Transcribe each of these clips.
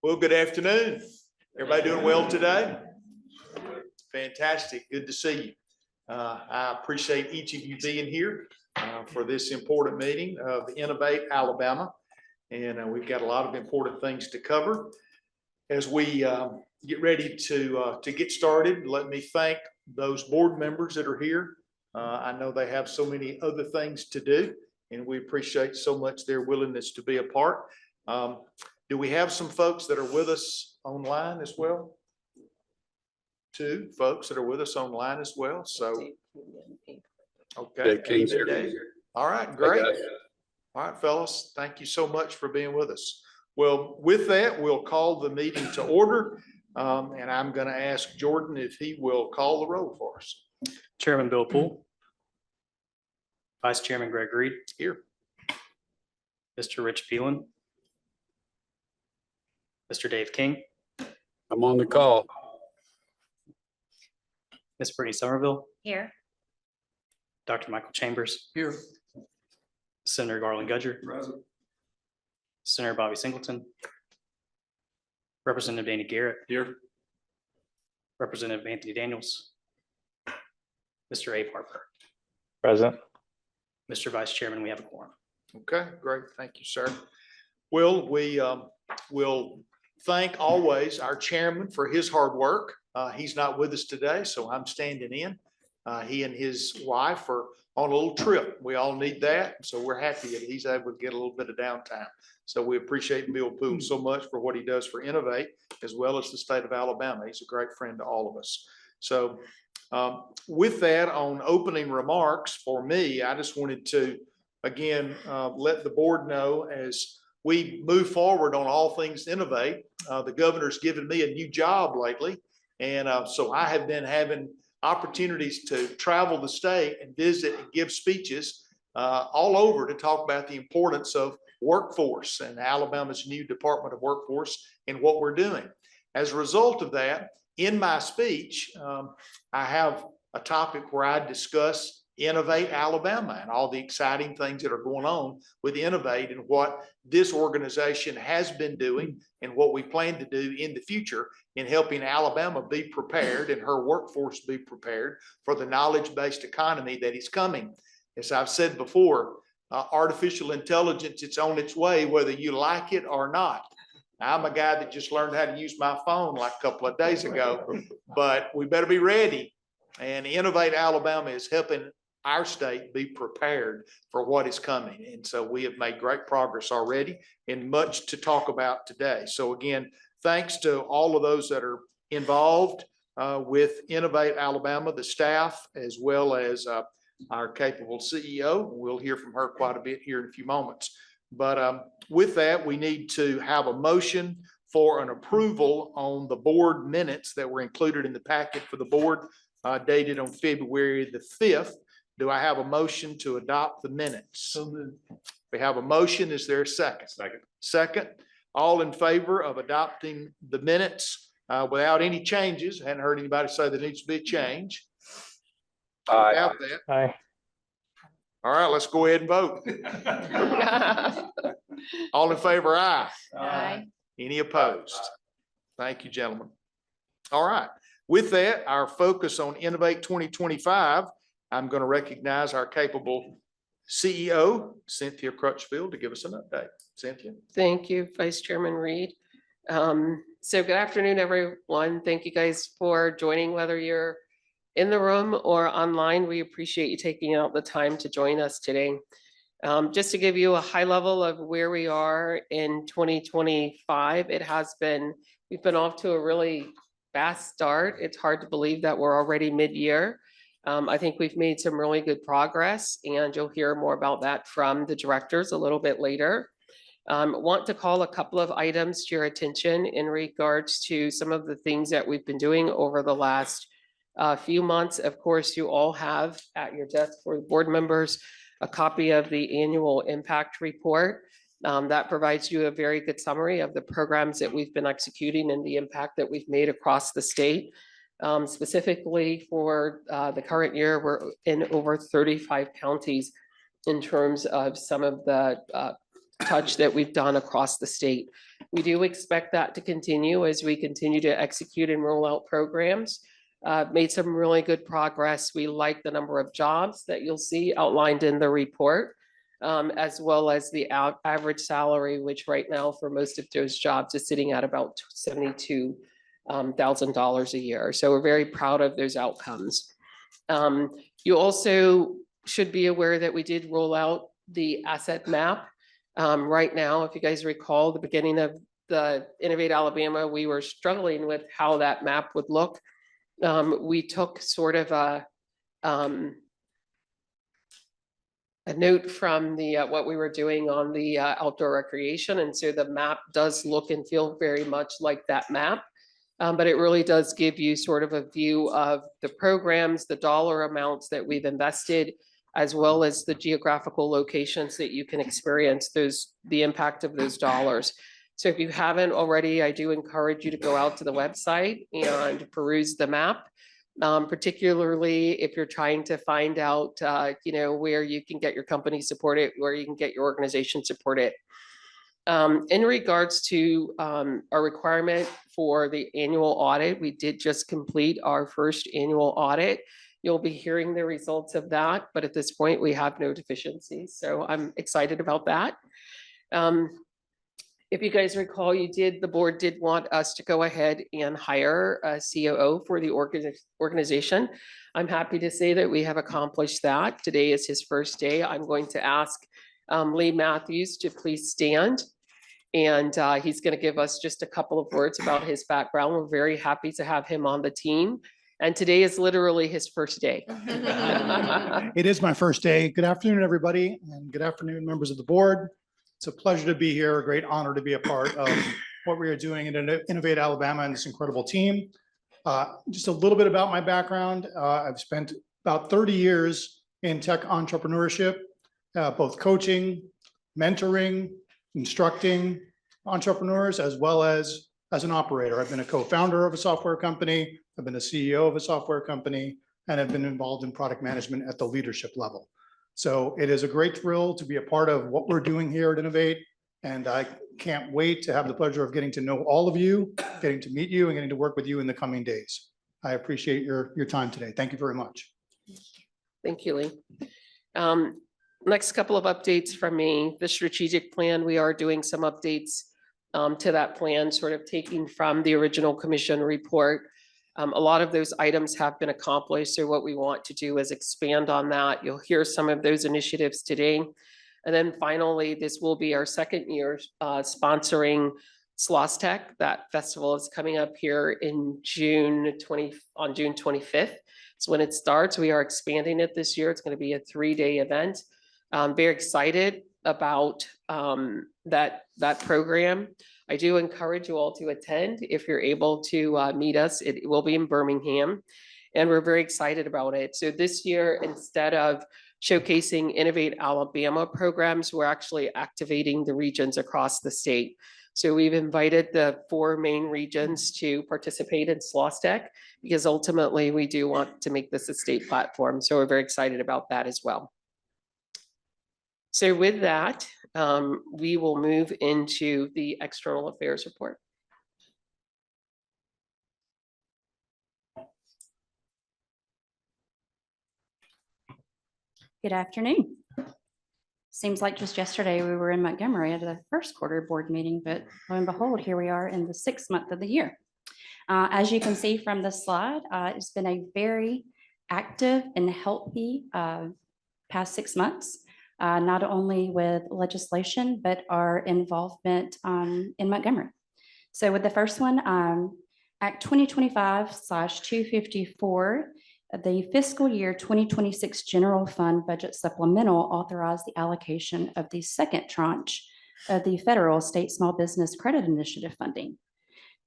Well, good afternoon. Everybody doing well today? Fantastic. Good to see you. I appreciate each of you being here for this important meeting of Innovate Alabama. And we've got a lot of important things to cover. As we get ready to get started, let me thank those board members that are here. I know they have so many other things to do, and we appreciate so much their willingness to be a part. Do we have some folks that are with us online as well? Two folks that are with us online as well. So, okay. All right, great. All right, fellas, thank you so much for being with us. Well, with that, we'll call the meeting to order. And I'm going to ask Jordan if he will call the roll for us. Chairman Bill Poole. Vice Chairman Greg Reed. Here. Mr. Rich Peelan. Mr. Dave King. I'm on the call. Ms. Brittany Somerville. Here. Dr. Michael Chambers. Here. Senator Garland Gudger. Present. Senator Bobby Singleton. Representative Danny Garrett. Here. Representative Anthony Daniels. Mr. Abe Harper. Present. Mr. Vice Chairman, we have a quorum. Okay, great. Thank you, sir. Well, we will thank always our chairman for his hard work. He's not with us today, so I'm standing in. He and his wife are on a little trip. We all need that. So we're happy that he's able to get a little bit of downtime. So we appreciate Bill Poole so much for what he does for Innovate, as well as the state of Alabama. He's a great friend to all of us. So with that, on opening remarks for me, I just wanted to, again, let the board know as we move forward on all things Innovate. The governor's given me a new job lately. And so I have been having opportunities to travel the state and visit and give speeches all over to talk about the importance of workforce and Alabama's new Department of Workforce and what we're doing. As a result of that, in my speech, I have a topic where I discuss Innovate Alabama and all the exciting things that are going on with Innovate and what this organization has been doing and what we plan to do in the future in helping Alabama be prepared and her workforce be prepared for the knowledge-based economy that is coming. As I've said before, artificial intelligence, it's on its way, whether you like it or not. I'm a guy that just learned how to use my phone like a couple of days ago, but we better be ready. And Innovate Alabama is helping our state be prepared for what is coming. And so we have made great progress already and much to talk about today. So again, thanks to all of those that are involved with Innovate Alabama, the staff, as well as our capable CEO. We'll hear from her quite a bit here in a few moments. But with that, we need to have a motion for an approval on the board minutes that were included in the packet for the board dated on February the 5th. Do I have a motion to adopt the minutes? So we have a motion. Is there a second? Second. All in favor of adopting the minutes without any changes? Hadn't heard anybody say there needs to be a change. Aye. Aye. All right, let's go ahead and vote. All in favor, aye. Aye. Any opposed? Thank you, gentlemen. All right. With that, our focus on Innovate 2025, I'm going to recognize our capable CEO, Cynthia Crutchfield, to give us an update. Cynthia. Thank you, Vice Chairman Reed. So good afternoon, everyone. Thank you guys for joining, whether you're in the room or online. We appreciate you taking out the time to join us today. Just to give you a high level of where we are in 2025, we've been off to a really fast start. It's hard to believe that we're already mid-year. I think we've made some really good progress, and you'll hear more about that from the directors a little bit later. Want to call a couple of items to your attention in regards to some of the things that we've been doing over the last few months. Of course, you all have at your desk for board members a copy of the annual impact report. That provides you a very good summary of the programs that we've been executing and the impact that we've made across the state. Specifically for the current year, we're in over 35 counties in terms of some of the touch that we've done across the state. We do expect that to continue as we continue to execute and roll out programs. Made some really good progress. We like the number of jobs that you'll see outlined in the report, as well as the average salary, which right now for most of those jobs is sitting at about $72,000 a year. So we're very proud of those outcomes. You also should be aware that we did roll out the asset map. Right now, if you guys recall, the beginning of the Innovate Alabama, we were struggling with how that map would look. We took sort of a note from the what we were doing on the outdoor recreation, and so the map does look and feel very much like that map. But it really does give you sort of a view of the programs, the dollar amounts that we've invested, as well as the geographical locations that you can experience the impact of those dollars. So if you haven't already, I do encourage you to go out to the website and peruse the map, particularly if you're trying to find out, where you can get your company supported, where you can get your organization supported. In regards to our requirement for the annual audit, we did just complete our first annual audit. You'll be hearing the results of that, but at this point we have no deficiencies. So I'm excited about that. If you guys recall, the board did want us to go ahead and hire a COO for the organization. I'm happy to say that we have accomplished that. Today is his first day. I'm going to ask Lee Matthews to please stand. And he's going to give us just a couple of words about his background. We're very happy to have him on the team. And today is literally his first day. It is my first day. Good afternoon, everybody, and good afternoon, members of the board. It's a pleasure to be here, a great honor to be a part of what we are doing in Innovate Alabama and this incredible team. Just a little bit about my background. I've spent about 30 years in tech entrepreneurship, both coaching, mentoring, instructing entrepreneurs, as well as an operator. I've been a co-founder of a software company. I've been a CEO of a software company, and I've been involved in product management at the leadership level. So it is a great thrill to be a part of what we're doing here at Innovate. And I can't wait to have the pleasure of getting to know all of you, getting to meet you, and getting to work with you in the coming days. I appreciate your time today. Thank you very much. Thank you, Lee. Next couple of updates from me. The strategic plan, we are doing some updates to that plan, sort of taking from the original commission report. A lot of those items have been accomplished. So what we want to do is expand on that. You'll hear some of those initiatives today. And then finally, this will be our second year sponsoring SLOSTech. That festival is coming up here in June 25th. So when it starts, we are expanding it this year. It's going to be a 3-day event. I'm very excited about that program. I do encourage you all to attend if you're able to meet us. It will be in Birmingham, and we're very excited about it. So this year, instead of showcasing Innovate Alabama programs, we're actually activating the regions across the state. So we've invited the 4 main regions to participate in SLOSTech because ultimately we do want to make this a state platform. So we're very excited about that as well. So with that, we will move into the external affairs report. Good afternoon. Seems like just yesterday we were in Montgomery at the first quarter board meeting, but lo and behold, here we are in the 6th month of the year. As you can see from the slide, it's been a very active and healthy past 6 months, not only with legislation, but our involvement in Montgomery. So with the first one, Act 2025/254, the fiscal year 2026 general fund budget supplemental authorized the allocation of the second tranche of the federal state small business credit initiative funding.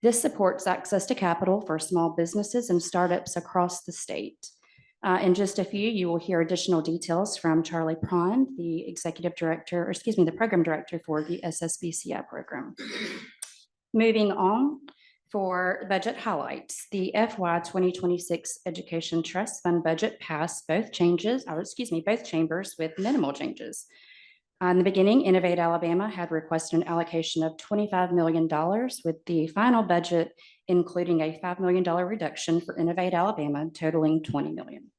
This supports access to capital for small businesses and startups across the state. In just a few, you will hear additional details from Charlie Pond, the the program director for the SSBCI program. Moving on, for budget highlights, the FY 2026 Education Trust Fund budget passed both chambers with minimal changes. In the beginning, Innovate Alabama had requested an allocation of $25 million, with the final budget including a $5 million reduction for Innovate Alabama, totaling $20 million.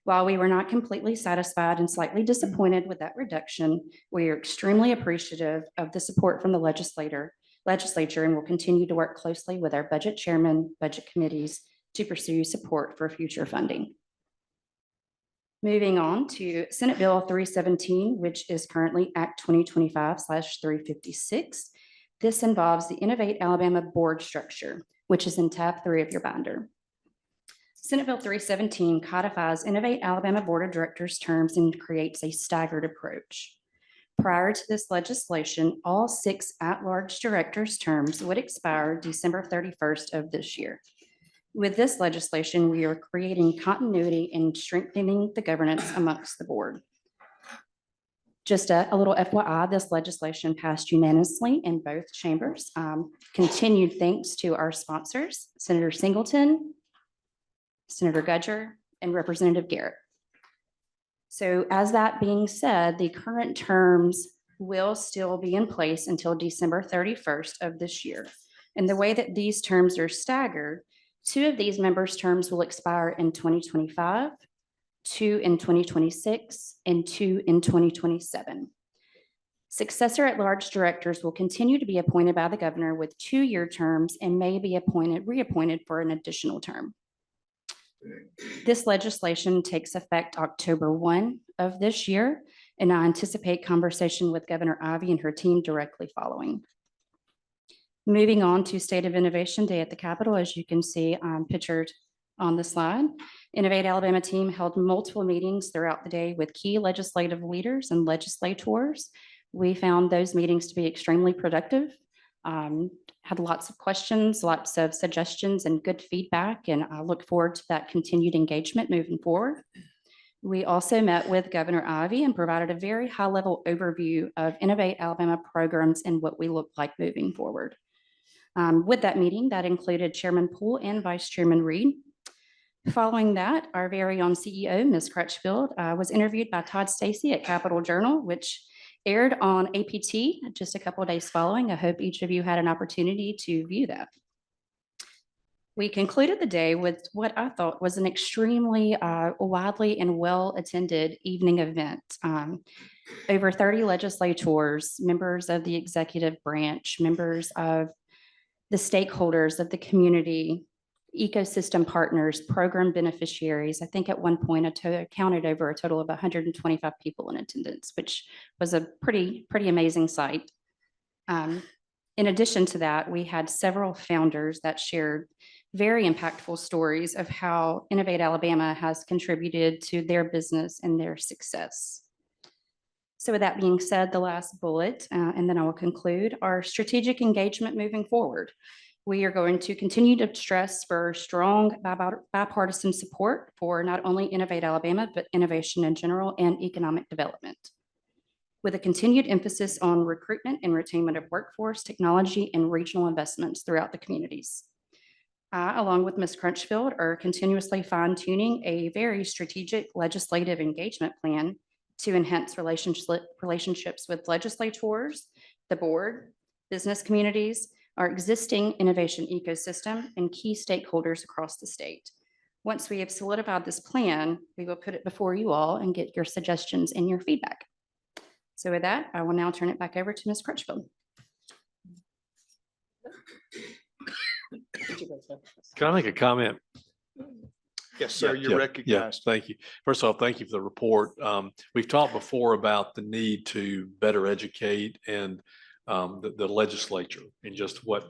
While we were not completely satisfied and slightly disappointed with that reduction, we are extremely appreciative of the support from the legislature, and will continue to work closely with our budget chairman, budget committees to pursue support for future funding. Moving on to Senate Bill 317, which is currently Act 2025/356. This involves the Innovate Alabama board structure, which is in tab 3 of your binder. Senate Bill 317 codifies Innovate Alabama Board of Directors terms and creates a staggered approach. Prior to this legislation, all 6 at-large directors' terms would expire December 31st of this year. With this legislation, we are creating continuity and strengthening the governance amongst the board. Just a little FYI, this legislation passed unanimously in both chambers. Continued thanks to our sponsors, Senator Singleton, Senator Gudger, and Representative Garrett. So as that being said, the current terms will still be in place until December 31st of this year. And the way that these terms are staggered, 2 of these members' terms will expire in 2025, 2 in 2026, and 2 in 2027. Successor at-large directors will continue to be appointed by the governor with 2-year terms and may be reappointed for an additional term. This legislation takes effect October 1 of this year, and I anticipate conversation with Governor Ivey and her team directly following. Moving on to State of Innovation Day at the Capitol, as you can see pictured on the slide. Innovate Alabama team held multiple meetings throughout the day with key legislative leaders and legislators. We found those meetings to be extremely productive. Had lots of questions, lots of suggestions, and good feedback, and I look forward to that continued engagement moving forward. We also met with Governor Ivey and provided a very high-level overview of Innovate Alabama programs and what we look like moving forward. With that meeting, that included Chairman Poole and Vice Chairman Reed. Following that, our very own CEO, Ms. Crutchfield, was interviewed by Todd Stacy at Capital Journal, which aired on APT just a couple of days following. I hope each of you had an opportunity to view that. We concluded the day with what I thought was an extremely widely and well-attended evening event. Over 30 legislators, members of the executive branch, members of the stakeholders of the community, ecosystem partners, program beneficiaries. I think at one point I counted over a total of 125 people in attendance, which was a pretty amazing sight. In addition to that, we had several founders that shared very impactful stories of how Innovate Alabama has contributed to their business and their success. So with that being said, the last bullet, and then I will conclude, our strategic engagement moving forward. We are going to continue to stress for strong bipartisan support for not only Innovate Alabama, but innovation in general and economic development, with a continued emphasis on recruitment and retainment of workforce, technology, and regional investments throughout the communities. I, along with Ms. Crutchfield, are continuously fine-tuning a very strategic legislative engagement plan to enhance relationships with legislators, the board, business communities, our existing innovation ecosystem, and key stakeholders across the state. Once we have solidified this plan, we will put it before you all and get your suggestions and your feedback. So with that, I will now turn it back over to Ms. Crutchfield. Can I make a comment? Yes, sir, Yeah, you're recognized. Thank you. First of all, thank you for the report. We've talked before about the need to better educate and the legislature and just what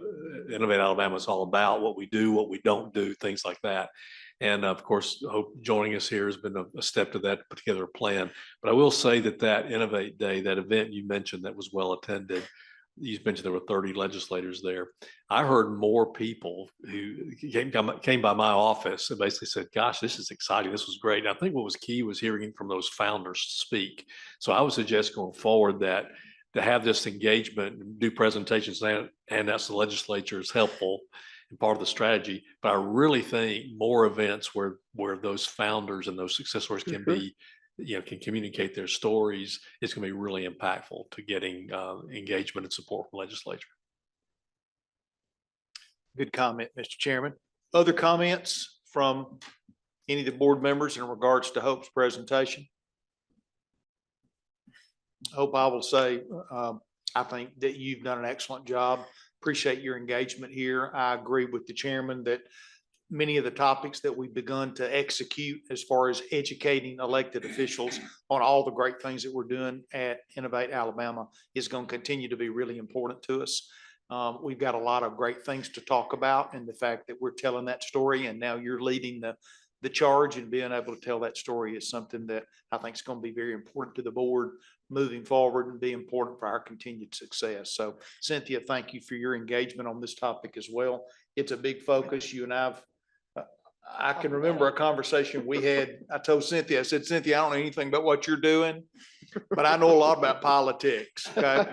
Innovate Alabama is all about, what we do, what we don't do, things like that. And of course, I hope joining us here has been a step to that particular plan. But I will say that Innovate Day, that event you mentioned that was well attended, you mentioned there were 30 legislators there. I heard more people who came by my office and basically said, gosh, this is exciting. This was great. And I think what was key was hearing from those founders speak. So I would suggest going forward that to have this engagement and do presentations and that's the legislature is helpful and part of the strategy. But I really think more events where those founders and those success stories can be can communicate their stories, it's going to be really impactful to getting engagement and support from legislature. Good comment, Mr. Chairman. Other comments from any of the board members in regards to Hope's presentation? Hope, I will say, I think that you've done an excellent job. Appreciate your engagement here. I agree with the chairman that many of the topics that we've begun to execute as far as educating elected officials on all the great things that we're doing at Innovate Alabama is going to continue to be really important to us. We've got a lot of great things to talk about, and the fact that we're telling that story and now you're leading the charge and being able to tell that story is something that I think is going to be very important to the board moving forward and be important for our continued success. So Cynthia, thank you for your engagement on this topic as well. It's a big focus. You and I can remember a conversation we had. I told Cynthia, I said, Cynthia, I don't know anything about what you're doing, but I know a lot about politics. Okay.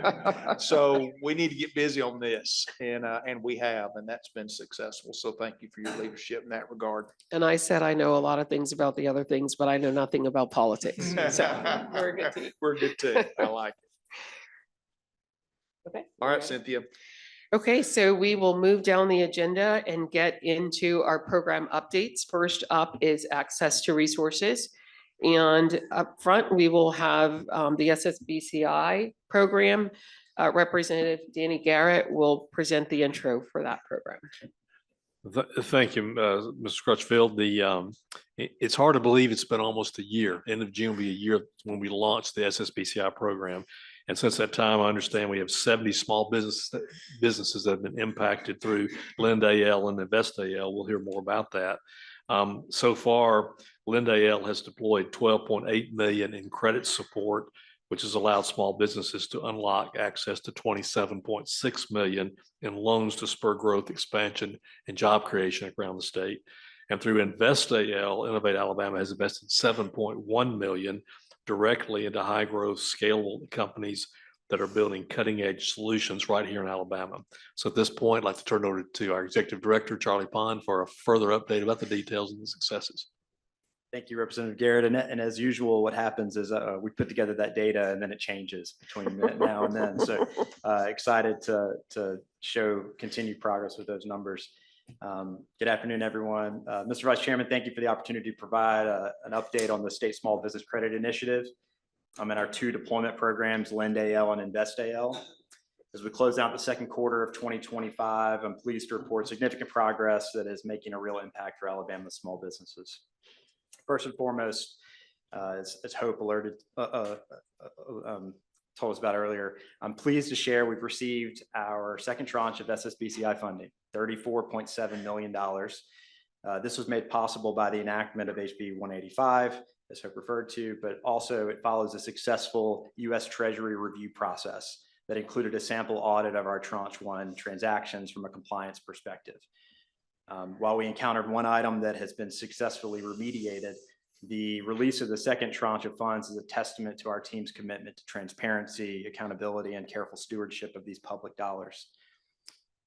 So we need to get busy on this, and we have, and that's been successful. So thank you for your leadership in that regard. And I said, I know a lot of things about the other things, but I know nothing about politics. So we're a good team. We're a good team. I like it. Okay. All right, Cynthia. Okay, so we will move down the agenda and get into our program updates. First up is access to resources. And up front, we will have the SSBCI program. Representative Danny Garrett will present the intro for that program. Thank you, Mr. Crutchfield. It's hard to believe it's been almost a year. End of June will be a year when we launched the SSBCI program. And since that time, I understand we have 70 small businesses that have been impacted through Lend-AL and Invest-AL. We'll hear more about that. So far, Lend-AL has deployed $12.8 million in credit support, which has allowed small businesses to unlock access to $27.6 million in loans to spur growth, expansion, and job creation around the state. And through Invest-AL, Innovate Alabama has invested $7.1 million directly into high growth, scalable companies that are building cutting edge solutions right here in Alabama. So at this point, I'd like to turn it over to our Executive Director, Charlie Pond, for a further update about the details and the successes. Thank you, Representative Garrett. And as usual, what happens is we put together that data and then it changes between now and then. So excited to show continued progress with those numbers. Good afternoon, everyone. Mr. Vice Chairman, thank you for the opportunity to provide an update on the State Small Business Credit Initiative. I'm in our two deployment programs, Lend-AL and Invest-AL. As we close out the second quarter of 2025, I'm pleased to report significant progress that is making a real impact for Alabama small businesses. First and foremost, as Hope told us about earlier, I'm pleased to share we've received our second tranche of SSBCI funding, $34.7 million. This was made possible by the enactment of HB 185, as Hope referred to, but also it follows a successful U.S. Treasury review process that included a sample audit of our tranche one transactions from a compliance perspective. While we encountered one item that has been successfully remediated, the release of the second tranche of funds is a testament to our team's commitment to transparency, accountability, and careful stewardship of these public dollars.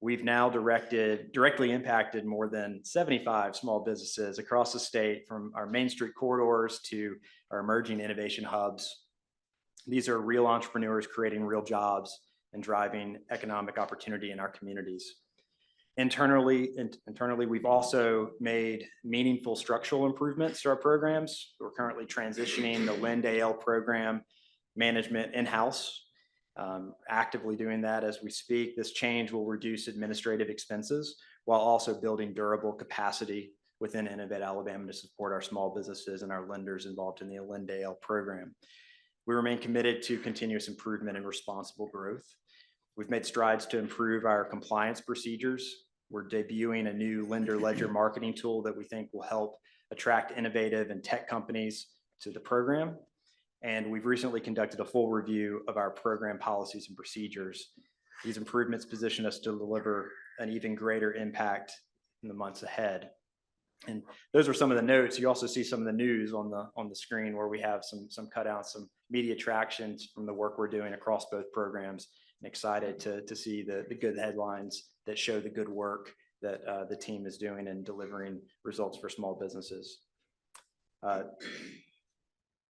We've now directly impacted more than 75 small businesses across the state, from our Main Street corridors to our emerging innovation hubs. These are real entrepreneurs creating real jobs and driving economic opportunity in our communities. Internally, we've also made meaningful structural improvements to our programs. We're currently transitioning the Lend-AL program management in-house, actively doing that as we speak. This change will reduce administrative expenses while also building durable capacity within Innovate Alabama to support our small businesses and our lenders involved in the Lend-AL program. We remain committed to continuous improvement and responsible growth. We've made strides to improve our compliance procedures. We're debuting a new lender ledger marketing tool that we think will help attract innovative and tech companies to the program. And we've recently conducted a full review of our program policies and procedures. These improvements position us to deliver an even greater impact in the months ahead. And those are some of the notes. You also see some of the news on the screen, where we have some cutouts, some media tractions from the work we're doing across both programs. And excited to see the good headlines that show the good work that the team is doing and delivering results for small businesses.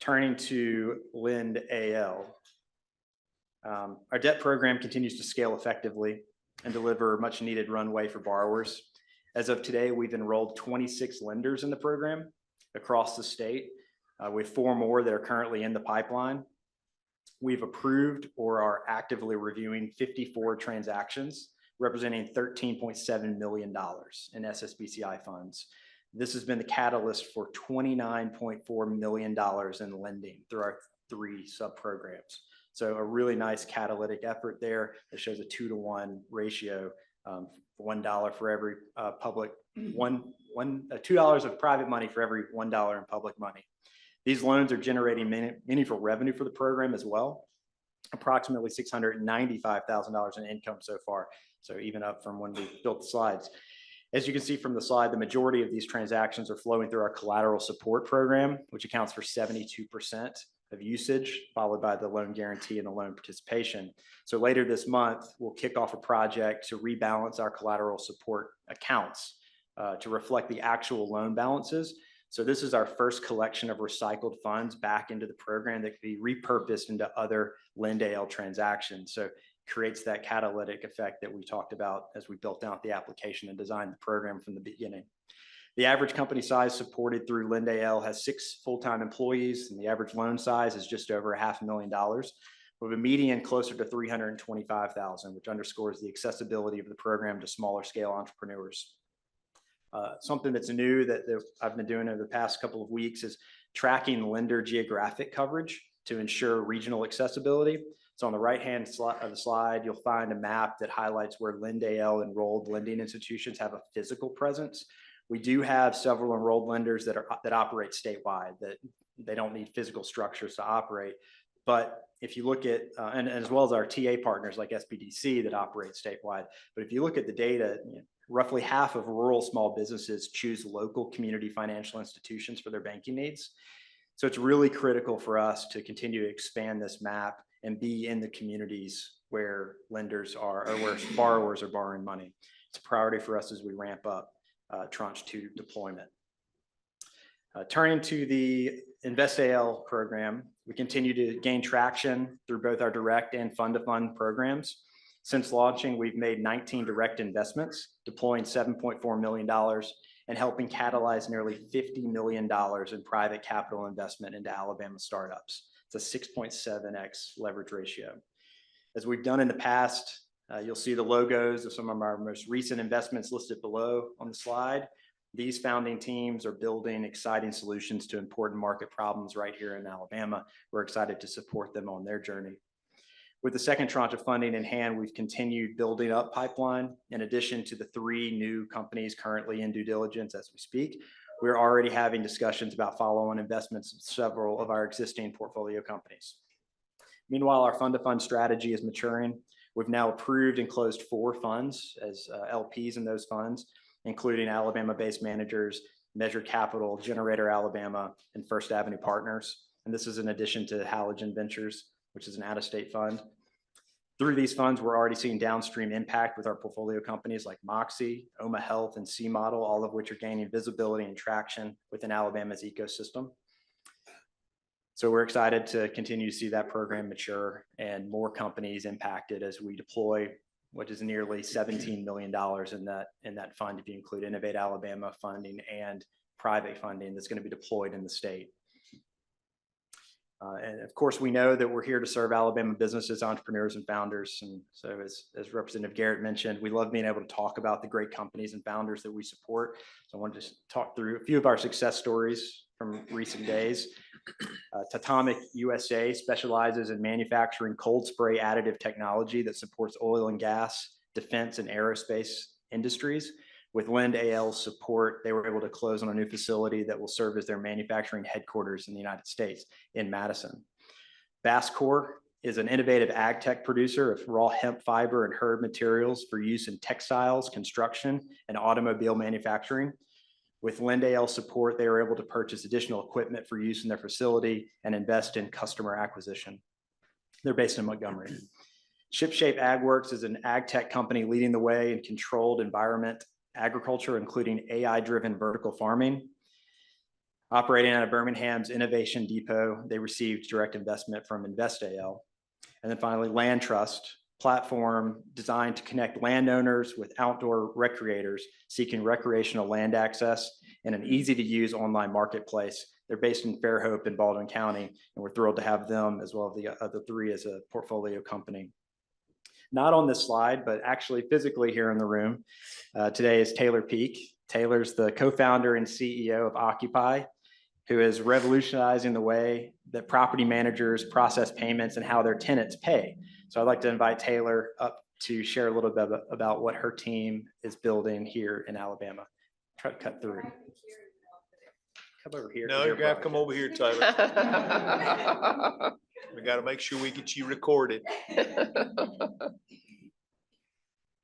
Turning to Lind AL. Our debt program continues to scale effectively and deliver much needed runway for borrowers. As of today, we've enrolled 26 lenders in the program across the state. We have 4 more that are currently in the pipeline. We've approved or are actively reviewing 54 transactions, representing $13.7 million in SSBCI funds. This has been the catalyst for $29.4 million in lending through our 3 sub-programs. So a really nice catalytic effort there that shows a 2-to-1 ratio, $1 for every $2 of private money for every $1 in public money. These loans are generating meaningful revenue for the program as well, approximately $695,000 in income so far. So even up from when we built the slides. As you can see from the slide, the majority of these transactions are flowing through our collateral support program, which accounts for 72% of usage, followed by the loan guarantee and the loan participation. So later this month, we'll kick off a project to rebalance our collateral support accounts to reflect the actual loan balances. So this is our first collection of recycled funds back into the program that can be repurposed into other Lind AL transactions. So creates that catalytic effect that we talked about as we built out the application and designed the program from the beginning. The average company size supported through Lind AL has 6 full-time employees, and the average loan size is just over $500,000, with a median closer to $325,000, which underscores the accessibility of the program to smaller scale entrepreneurs. Something that's new that I've been doing over the past couple of weeks is tracking lender geographic coverage to ensure regional accessibility. So on the right-hand of the slide, you'll find a map that highlights where Lind AL enrolled lending institutions have a physical presence. We do have several enrolled lenders that operate statewide, that they don't need physical structures to operate. But if you look at, and as well as our TA partners like SBDC that operate statewide, but if you look at the data, roughly half of rural small businesses choose local community financial institutions for their banking needs. So it's really critical for us to continue to expand this map and be in the communities where lenders are, or where borrowers are borrowing money. It's a priority for us as we ramp up tranche 2 deployment. Turning to the Invest AL program, we continue to gain traction through both our direct and fund-to-fund programs. Since launching, we've made 19 direct investments, deploying $7.4 million and helping catalyze nearly $50 million in private capital investment into Alabama startups. It's a 6.7x leverage ratio. As we've done in the past, you'll see the logos of some of our most recent investments listed below on the slide. These founding teams are building exciting solutions to important market problems right here in Alabama. We're excited to support them on their journey. With the second tranche of funding in hand, we've continued building up pipeline. In addition to the 3 new companies currently in due diligence as we speak, we're already having discussions about follow-on investments in several of our existing portfolio companies. Meanwhile, our fund-to-fund strategy is maturing. We've now approved and closed 4 funds as LPs in those funds, including Alabama-based managers, Measured Capital, Generator Alabama, and First Avenue Partners. And this is in addition to Halogen Ventures, which is an out-of-state fund. Through these funds, we're already seeing downstream impact with our portfolio companies like Moxie, Oma Health, and C Model, all of which are gaining visibility and traction within Alabama's ecosystem. So we're excited to continue to see that program mature and more companies impacted as we deploy what is nearly $17 million in that fund, if you include Innovate Alabama funding and private funding that's going to be deployed in the state. And of course, we know that we're here to serve Alabama businesses, entrepreneurs, and founders. And so as Representative Garrett mentioned, we love being able to talk about the great companies and founders that we support. So I wanted to talk through a few of our success stories from recent days. Tatomic USA specializes in manufacturing cold spray additive technology that supports oil and gas, defense, and aerospace industries. With Lind AL's support, they were able to close on a new facility that will serve as their manufacturing headquarters in the United States in Madison. Basscor is an innovative ag tech producer of raw hemp fiber and herb materials for use in textiles, construction, and automobile manufacturing. With Lind AL support, they were able to purchase additional equipment for use in their facility and invest in customer acquisition. They're based in Montgomery. ShipShape AgWorks is an ag tech company leading the way in controlled environment agriculture, including AI-driven vertical farming. Operating out of Birmingham's Innovation Depot, they received direct investment from InvestAL. And then finally, Land Trust, platform designed to connect landowners with outdoor recreators seeking recreational land access in an easy-to-use online marketplace. They're based in Fairhope in Baldwin County, and we're thrilled to have them as well as the other three as a portfolio company. Not on this slide, but actually physically here in the room today is Taylor Peak. Taylor's the co-founder and CEO of Occupy, who is revolutionizing the way that property managers process payments and how their tenants pay. So I'd like to invite Taylor up to share a little bit about what her team is building here in Alabama. Try to cut through. Come over here. No, you have to come over here, Taylor. We got to make sure we get you recorded.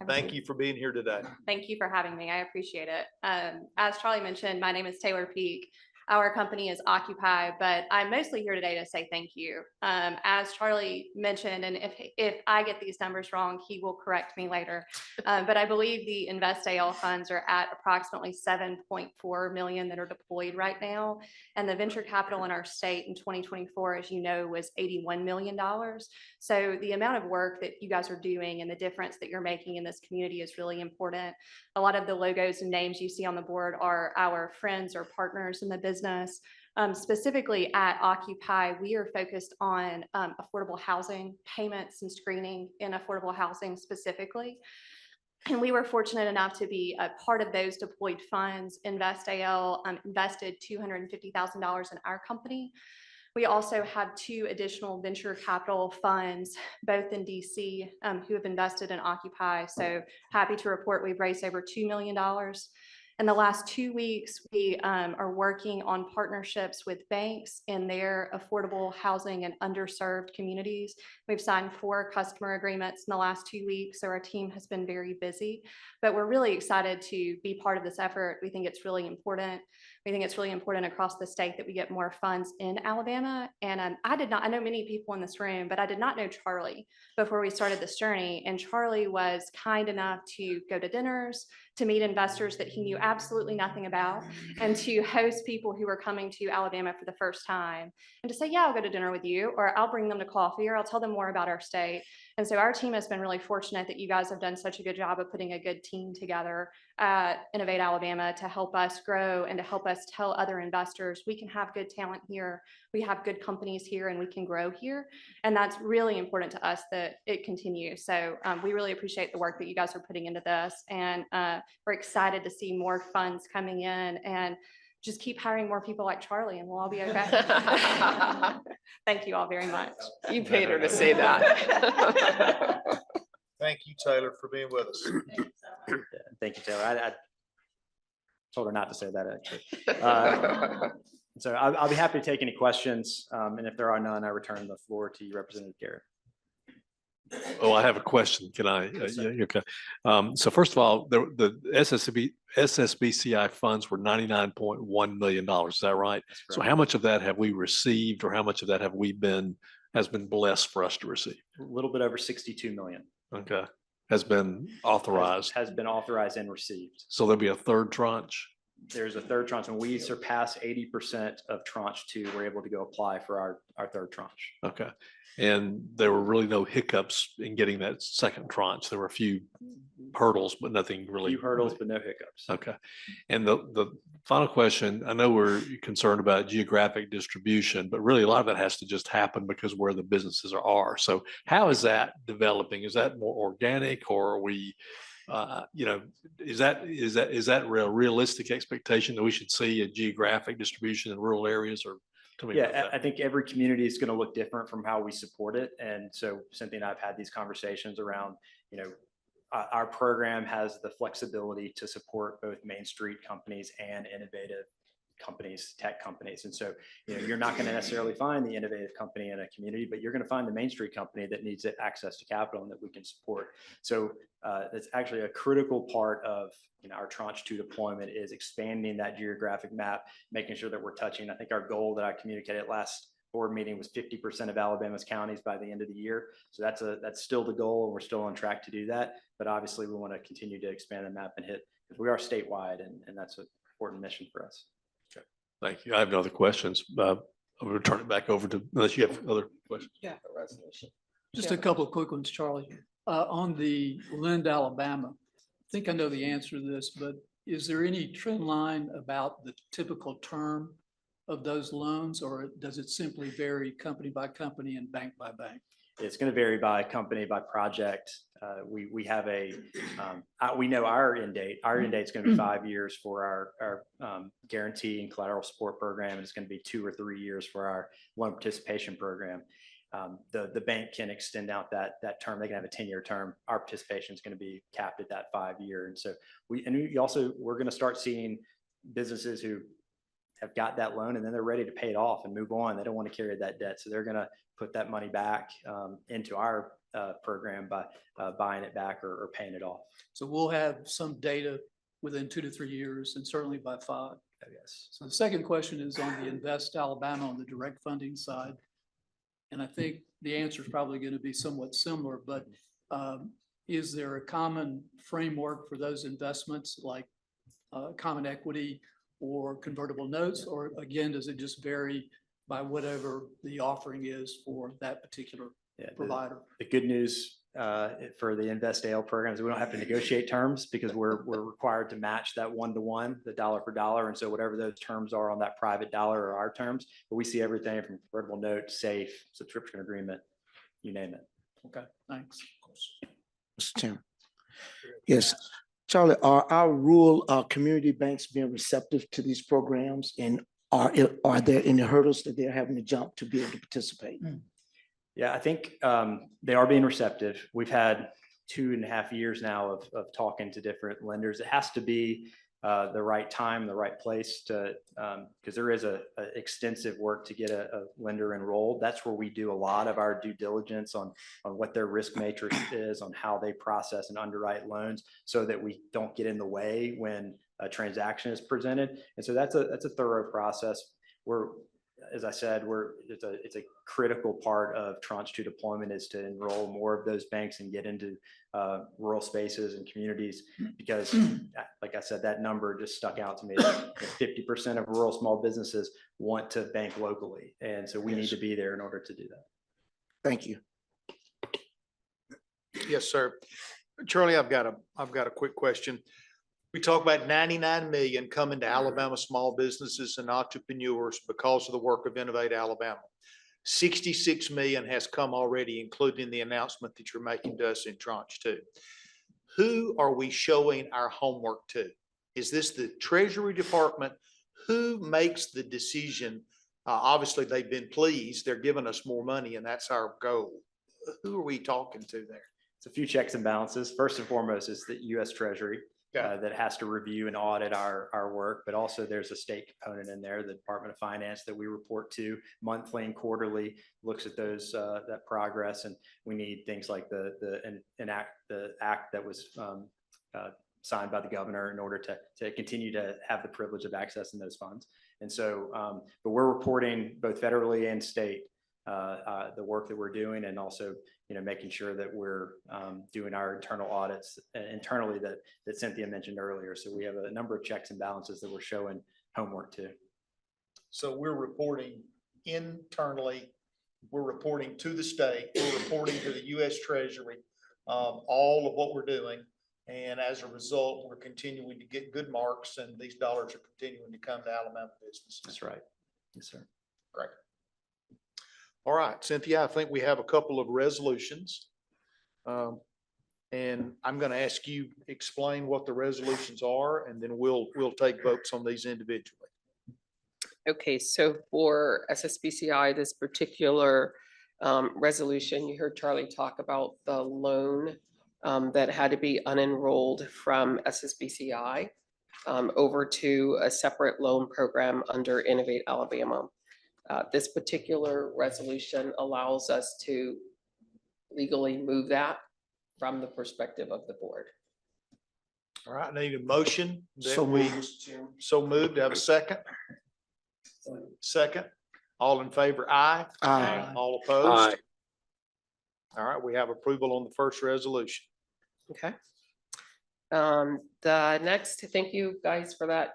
Thank you for being here today. Thank you for having me. I appreciate it. As Charlie mentioned, my name is Taylor Peak. Our company is Occupy, but I'm mostly here today to say thank you. As Charlie mentioned, and if I get these numbers wrong, he will correct me later. But I believe the InvestAL funds are at approximately 7.4 million that are deployed right now. And the venture capital in our state in 2024, as you know, was $81 million. So the amount of work that you guys are doing and the difference that you're making in this community is really important. A lot of the logos and names you see on the board are our friends or partners in the business. Specifically at Occupy, we are focused on affordable housing, payments and screening in affordable housing specifically. And we were fortunate enough to be a part of those deployed funds. InvestAL invested $250,000 in our company. We also have 2 additional venture capital funds, both in DC, who have invested in Occupy. So happy to report we've raised over $2 million. In the last 2 weeks, we are working on partnerships with banks in their affordable housing and underserved communities. We've signed 4 customer agreements in the last 2 weeks, so our team has been very busy. But we're really excited to be part of this effort. We think it's really important. We think it's really important across the state that we get more funds in Alabama. And I know many people in this room, but I did not know Charlie before we started this journey. And Charlie was kind enough to go to dinners, to meet investors that he knew absolutely nothing about, and to host people who were coming to Alabama for the first time, and to say, yeah, I'll go to dinner with you, or I'll bring them to coffee, or I'll tell them more about our state. And so our team has been really fortunate that you guys have done such a good job of putting a good team together at Innovate Alabama to help us grow and to help us tell other investors we can have good talent here, we have good companies here, and we can grow here. And that's really important to us that it continues. So we really appreciate the work that you guys are putting into this, and we're excited to see more funds coming in, and just keep hiring more people like Charlie and we'll all be okay. Thank you all very much. You paid her to say that. Thank you, Taylor, for being with us. Thank you, Taylor. I told her not to say that, actually. So I'll be happy to take any questions. And if there are none, I return the floor to you, Representative Garrett. Oh, I have a question. Can I? Yeah, okay. So first of all, the SSBCI funds were $99.1 million. Is that right? So how much of that have we received, or how much of that has been blessed for us to receive? A little bit over 62 million. Okay. Has been authorized. Has been authorized and received. So there'll be a third tranche? There's a third tranche, and we surpass 80% of tranche 2. We're able to go apply for our third tranche. Okay. And there were really no hiccups in getting that second tranche. There were a few hurdles, but nothing really. A few hurdles, but no hiccups. Okay. And the final question, I know we're concerned about geographic distribution, but really a lot of that has to just happen because where the businesses are. So how is that developing? Is that more organic, or are we, is that a realistic expectation that we should see a geographic distribution in rural areas? Or tell me about that. I think every community is going to look different from how we support it. And so Cynthia and I have had these conversations around, our program has the flexibility to support both Main Street companies and innovative companies, tech companies. And so, you're not going to necessarily find the innovative company in a community, but you're going to find the Main Street company that needs access to capital and that we can support. So that's actually a critical part of our tranche 2 deployment, is expanding that geographic map, making sure that we're touching. I think our goal that I communicated last board meeting was 50% of Alabama's counties by the end of the year. So that's still the goal, and we're still on track to do that. But obviously we want to continue to expand the map and hit, because we are statewide, and that's an important mission for us. Thank you. I have no other questions. I'm going to turn it back over to, unless you have other questions. Yeah, a resolution. Just Yeah. a couple of quick ones, Charlie. On the Lind, Alabama, I think I know the answer to this, but is there any trend line about the typical term of those loans, or does it simply vary company by company and bank by bank? It's going to vary by company, by project. We have we know our end date. Our end date is going to be 5 years for our guarantee and collateral support program. And it's going to be 2 or 3 years for our loan participation program. The bank can extend out that term. They can have a 10-year term. Our participation is going to be capped at that 5-year. And so we're going to start seeing businesses who have got that loan and then they're ready to pay it off and move on. They don't want to carry that debt. So they're going to put that money back into our program by buying it back or paying it off. So we'll have some data within 2 to 3 years and certainly by 5. I guess. So the second question is on the Invest Alabama on the direct funding side. And I think the answer is probably going to be somewhat similar, but is there a common framework for those investments like common equity or convertible notes? Or again, does it just vary by whatever the offering is for that particular provider? The good news for the Invest AL program is we don't have to negotiate terms because we're required to match that 1-to-1, the dollar for dollar. And so whatever those terms are on that private dollar are our terms, but we see everything from convertible note, safe, subscription agreement, you name it. Okay, thanks. Mr. Chairman. Yes, Charlie, are our rural community banks being receptive to these programs, and are there any hurdles that they're having to jump to be able to participate? Yeah, I think they are being receptive. We've had 2.5 years now of talking to different lenders. It has to be the right time, the right place to, because there is a extensive work to get a lender enrolled. That's where we do a lot of our due diligence on what their risk matrix is, on how they process and underwrite loans, so that we don't get in the way when a transaction is presented. And so that's a thorough process. As I said, it's a critical part of Tranche 2 deployment is to enroll more of those banks and get into rural spaces and communities, because like I said, that number just stuck out to me. 50% of rural small businesses want to bank locally. And so we need to be there in order to do that. Thank you. Yes, sir. Charlie, I've got a quick question. We talk about 99 million coming to Alabama small businesses and entrepreneurs because of the work of Innovate Alabama. 66 million has come already, including the announcement that you're making to us in Tranche 2. Who are we showing our homework to? Is this the Treasury Department? Who makes the decision? Obviously, they've been pleased. They're giving us more money, and that's our goal. Who are we talking to there? It's a few checks and balances. First and foremost is the U.S. Treasury. That has to review and audit our work, but also there's a state component in there, the Department of Finance, that we report to monthly and quarterly, looks at those that progress, and we need things like the act that was signed by the governor in order to continue to have the privilege of accessing those funds. And so, but we're reporting both federally and state the work that we're doing, and also making sure that we're doing our internal audits internally that Cynthia mentioned earlier. So we have a number of checks and balances that we're showing homework to. So we're reporting internally, we're reporting to the state, we're reporting to the U.S. Treasury, all of what we're doing. And as a result, we're continuing to get good marks, and these dollars are continuing to come to Alabama businesses. That's right. Yes, sir. Great. All right, Cynthia, I think we have a couple of resolutions. And I'm going to ask you explain what the resolutions are, and then we'll take votes on these individually. Okay, so for SSBCI, this particular resolution, you heard Charlie talk about the loan that had to be unenrolled from SSBCI over to a separate loan program under Innovate Alabama. This particular resolution allows us to legally move that from the perspective of the board. All right, I need a motion. So moved. So moved. Have a second? Second. All in favor, aye. Aye. All opposed? All right, we have approval on the first resolution. Okay. The next, thank you guys for that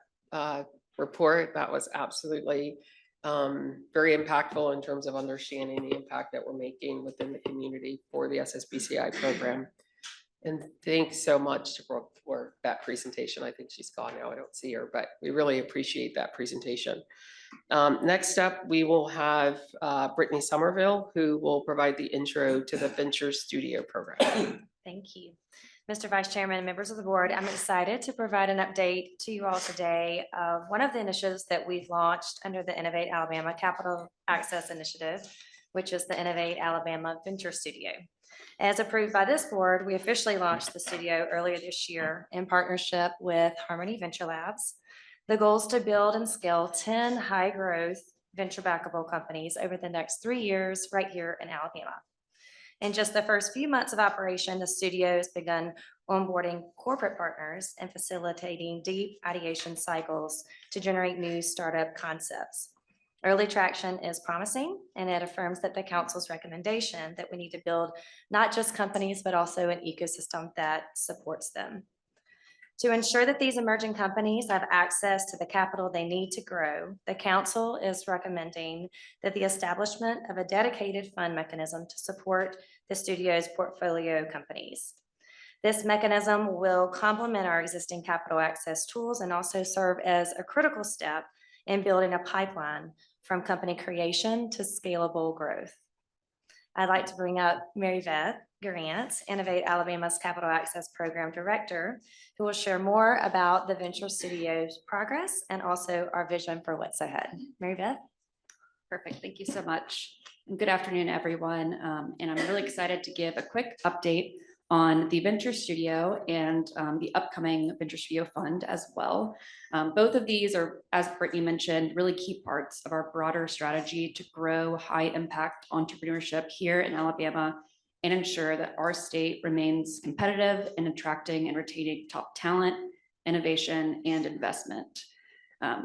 report. That was absolutely very impactful in terms of understanding the impact that we're making within the community for the SSBCI program. And thanks so much to Brooke for that presentation. I think she's gone now. I don't see her, but we really appreciate that presentation. Next up, we will have Brittany Somerville, who will provide the intro to the Venture Studio program. Thank you. Mr. Vice Chairman and members of the board, I'm excited to provide an update to you all today of one of the initiatives that we've launched under the Innovate Alabama Capital Access Initiative, which is the Innovate Alabama Venture Studio. As approved by this board, we officially launched the studio earlier this year in partnership with Harmony Venture Labs. The goal is to build and scale 10 high-growth venture backable companies over the next 3 years right here in Alabama. In just the first few months of operation, the studio has begun onboarding corporate partners and facilitating deep ideation cycles to generate new startup concepts. Early traction is promising, and it affirms that the council's recommendation that we need to build not just companies, but also an ecosystem that supports them. To ensure that these emerging companies have access to the capital they need to grow, the council is recommending that the establishment of a dedicated fund mechanism to support the studio's portfolio companies. This mechanism will complement our existing capital access tools and also serve as a critical step in building a pipeline from company creation to scalable growth. I'd like to bring up Mary Beth Grant, Innovate Alabama's Capital Access Program Director, who will share more about the Venture Studio's progress and also our vision for what's ahead. Mary Beth? Perfect. Thank you so much. And good afternoon, everyone. And I'm really excited to give a quick update on the Venture Studio and the upcoming Venture Studio Fund as well. Both of these are, as Brittany mentioned, really key parts of our broader strategy to grow high impact entrepreneurship here in Alabama and ensure that our state remains competitive in attracting and retaining top talent, innovation, and investment.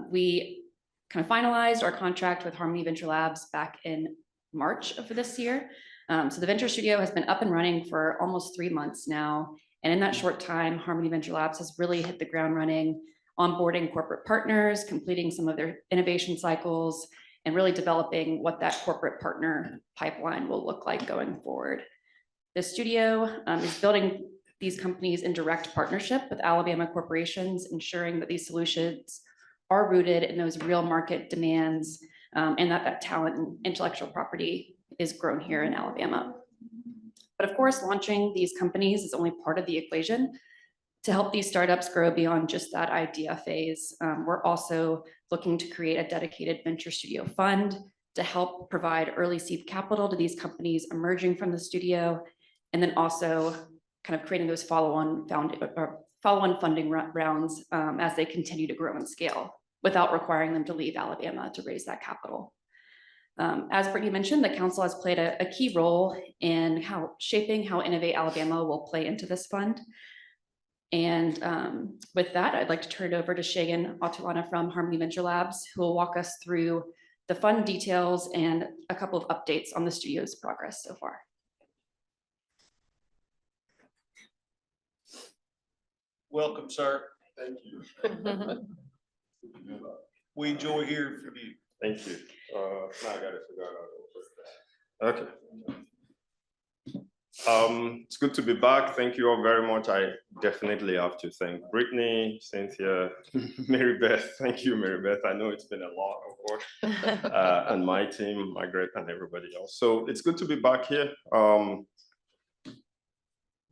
We kind of finalized our contract with Harmony Venture Labs back in March of this year. So the Venture Studio has been up and running for almost 3 months now. And in that short time, Harmony Venture Labs has really hit the ground running, onboarding corporate partners, completing some of their innovation cycles, and really developing what that corporate partner pipeline will look like going forward. The studio is building these companies in direct partnership with Alabama corporations, ensuring that these solutions are rooted in those real market demands and that talent and intellectual property is grown here in Alabama. But of course, launching these companies is only part of the equation. To help these startups grow beyond just that idea phase, we're also looking to create a dedicated Venture Studio fund to help provide early seed capital to these companies emerging from the studio, and then also kind of creating those follow-on funding rounds as they continue to grow and scale without requiring them to leave Alabama to raise that capital. As Brittany mentioned, the council has played a key role in shaping how Innovate Alabama will play into this fund. And with that, I'd like to turn it over to Shagan Otulana from Harmony Venture Labs, who will walk us through the fund details and a couple of updates on the studio's progress so far. Welcome, sir. Thank you. We enjoy hearing from you. Thank you. Now I gotta figure out how to open that. Okay. It's good to be back. Thank you all very much. I definitely have to thank Brittany, Cynthia, Mary Beth. Thank you, Mary Beth. I know it's been a lot of work. And my team, Margaret, and everybody else. So it's good to be back here.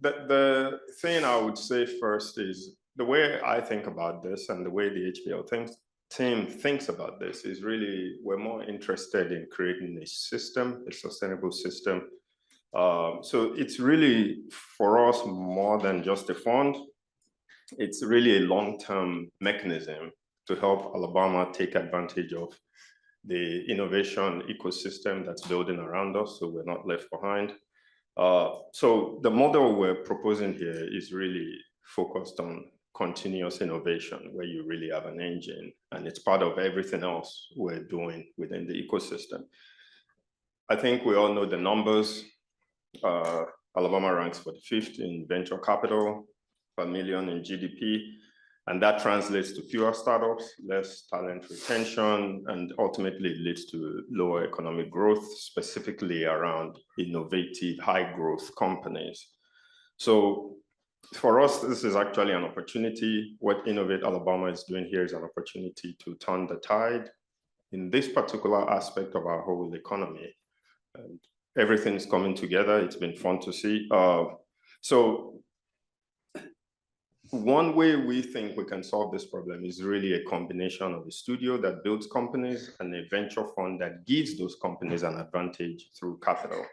The thing I would say first is the way I think about this and the way the HBL team thinks about this is really, we're more interested in creating a system, a sustainable system. So it's really, for us, more than just a fund. It's really a long-term mechanism to help Alabama take advantage of the innovation ecosystem that's building around us, so we're not left behind. So the model we're proposing here is really focused on continuous innovation, where you really have an engine, and it's part of everything else we're doing within the ecosystem. I think we all know the numbers. Alabama ranks for the 5th in venture capital per million in GDP. And that translates to fewer startups, less talent retention, and ultimately it leads to lower economic growth, specifically around innovative, high growth companies. So for us, this is actually an opportunity. What Innovate Alabama is doing here is an opportunity to turn the tide in this particular aspect of our whole economy. And everything's coming together. It's been fun to see. So one way we think we can solve this problem is really a combination of a studio that builds companies and a venture fund that gives those companies an advantage through capital.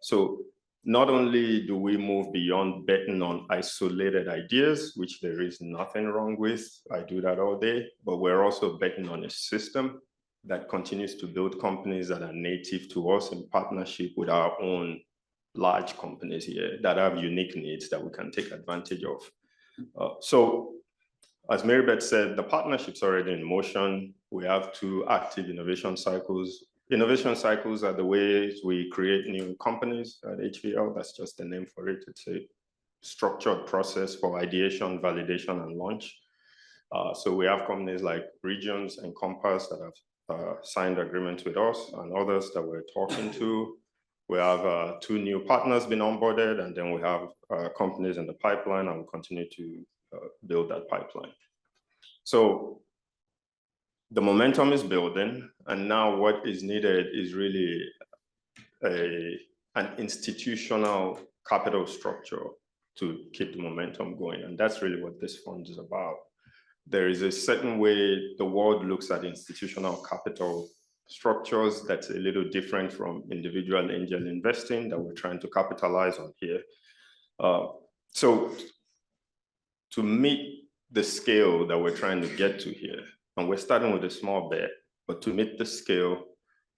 So not only do we move beyond betting on isolated ideas, which there is nothing wrong with, I do that all day, but we're also betting on a system that continues to build companies that are native to us in partnership with our own large companies here that have unique needs that we can take advantage of. So as Marybeth said, the partnership's already in motion. We have 2 active innovation cycles. Innovation cycles are the ways we create new companies at HVL. That's just the name for it. It's a structured process for ideation, validation, and launch. So we have companies like Regions and Compass that have signed agreements with us and others that we're talking to. We have 2 new partners being onboarded, and then we have companies in the pipeline, and we'll continue to build that pipeline. So the momentum is building, and now what is needed is really an institutional capital structure to keep the momentum going, and that's really what this fund is about. There is a certain way the world looks at institutional capital structures that's a little different from individual angel investing that we're trying to capitalize on here. So to meet the scale that we're trying to get to here, and we're starting with a small bet, but to meet the scale,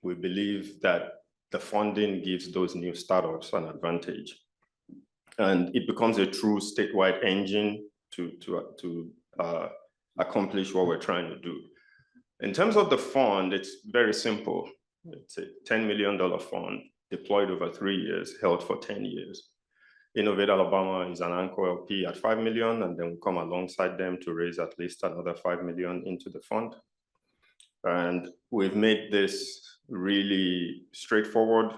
we believe that the funding gives those new startups an advantage. And it becomes a true statewide engine to accomplish what we're trying to do. In terms of the fund, it's very simple. It's a $10 million fund deployed over 3 years, held for 10 years. Innovate Alabama is an anchor LP at 5 million, and then we come alongside them to raise at least another 5 million into the fund. And we've made this really straightforward.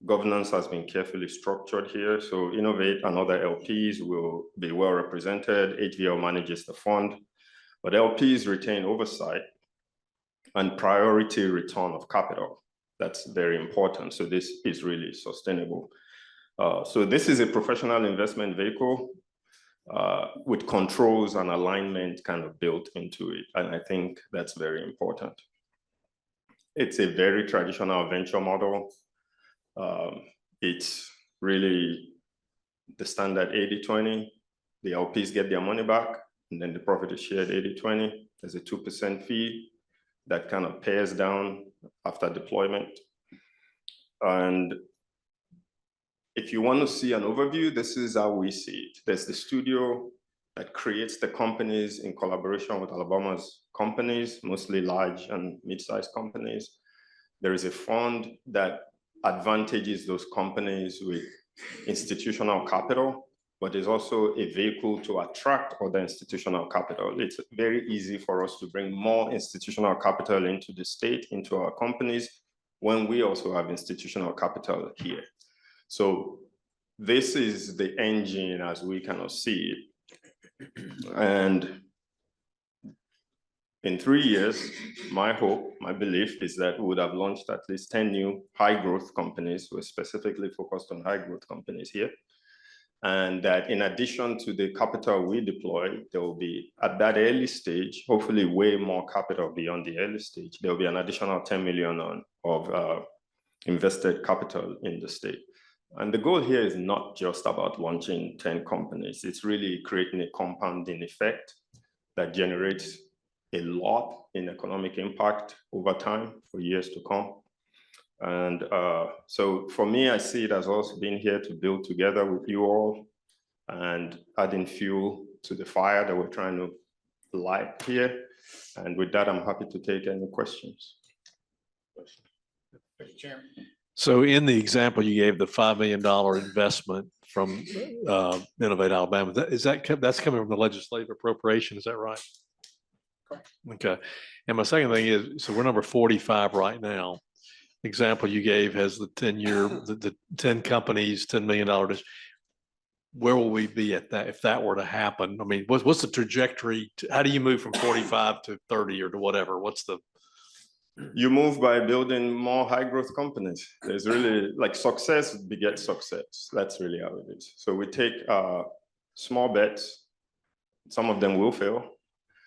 Governance has been carefully structured here. So Innovate and other LPs will be well represented. HVL manages the fund, but LPs retain oversight and priority return of capital. That's very important. So this is really sustainable. So this is a professional investment vehicle with controls and alignment kind of built into it. And I think that's very important. It's a very traditional venture model. It's really the standard 80-20. The LPs get their money back, and then the profit is shared 80-20. There's a 2% fee that kind of pairs down after deployment. And if you want to see an overview, this is how we see it. There's the studio that creates the companies in collaboration with Alabama's companies, mostly large and mid-sized companies. There is a fund that advantages those companies with institutional capital, but there's also a vehicle to attract other institutional capital. It's very easy for us to bring more institutional capital into the state, into our companies, when we also have institutional capital here. So this is the engine as we cannot see it. And in 3 years, my hope, my belief is that we would have launched at least 10 new high growth companies. We're specifically focused on high growth companies here. And that in addition to the capital we deploy, there will be at that early stage, hopefully way more capital beyond the early stage. There will be an additional 10 million of invested capital in the state. And the goal here is not just about launching 10 companies. It's really creating a compounding effect that generates a lot in economic impact over time for years to come. And so for me, I see it as also being here to build together with you all and adding fuel to the fire that we're trying to light here. And with that, I'm happy to take any questions. So in the example you gave, the $5 million investment from Innovate Alabama. That's coming from the legislative appropriation, is that right? Okay. And my second thing is, so we're number 45 right now. Example you gave has the 10-year, the 10 companies, $10 million. Where will we be at that if that were to happen? I mean, what's the trajectory? How do you move from 45 to 30 or to whatever? What's the? You move by building more high growth companies. There's really like success begets success. That's really how it is. So we take small bets. Some of them will fail,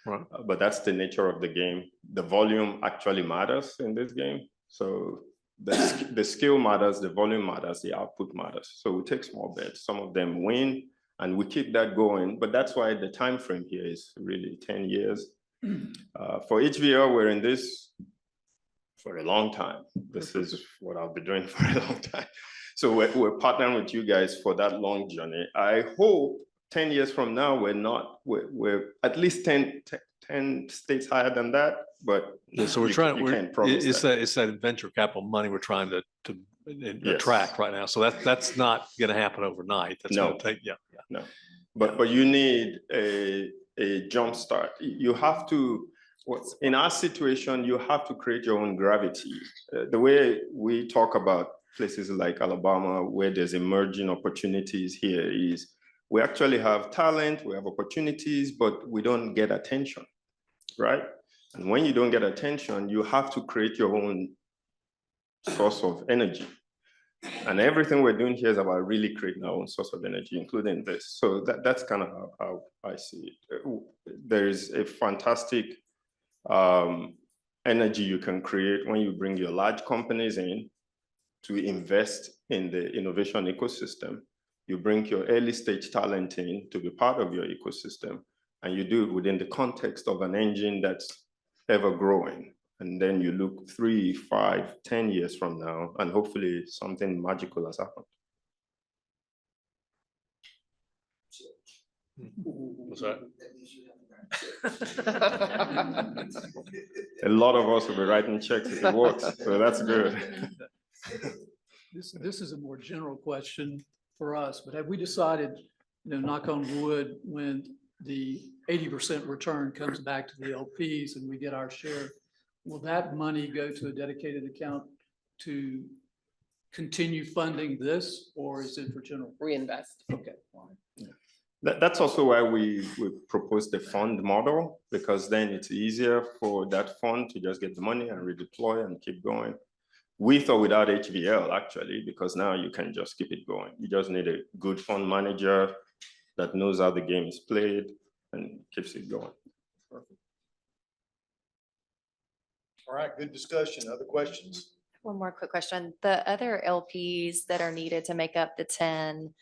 Right. But that's the nature of the game. The volume actually matters in this game. So the skill matters, the volume matters, the output matters. So we take small bets. Some of them win, and we keep that going. But that's why the time frame here is really 10 years. For HVL, we're in this for a long time. This is what I'll be doing for a long time. So we're partnering with you guys for that long journey. I hope 10 years from now, we're at least 10 states higher than that, but Yeah, so we're trying, can't promise it's that venture capital money we're trying to attract right now. So that's not going to happen overnight. That's going to take, No, but you need a jump start. You have to, in our situation, you have to create your own gravity. The way we talk about places like Alabama, where there's emerging opportunities here is, we actually have talent, we have opportunities, but we don't get attention, right? And when you don't get attention, you have to create your own source of energy. And everything we're doing here is about really creating our own source of energy, including this. So that's kind of how I see it. There is a fantastic energy you can create when you bring your large companies in to invest in the innovation ecosystem. You bring your early stage talent in to be part of your ecosystem, and you do it within the context of an engine that's ever growing. And then you look 3, 5, 10 years from now, and hopefully something magical has happened. What's that? A lot of us will be writing checks if it works, so that's good. This is a more general question for us, but have we decided, knock on wood, when the 80% return comes back to the LPs and we get our share, will that money go to a dedicated account to continue funding this, or is it for general? Reinvest. Okay. That's also why we proposed the fund model, because then it's easier for that fund to just get the money and redeploy and keep going. With or without HVL, actually, because now you can just keep it going. You just need a good fund manager that knows how the game is played and keeps it going. Perfect. All right, good discussion. Other questions? One more quick question. The other LPs that are needed to make up the 10,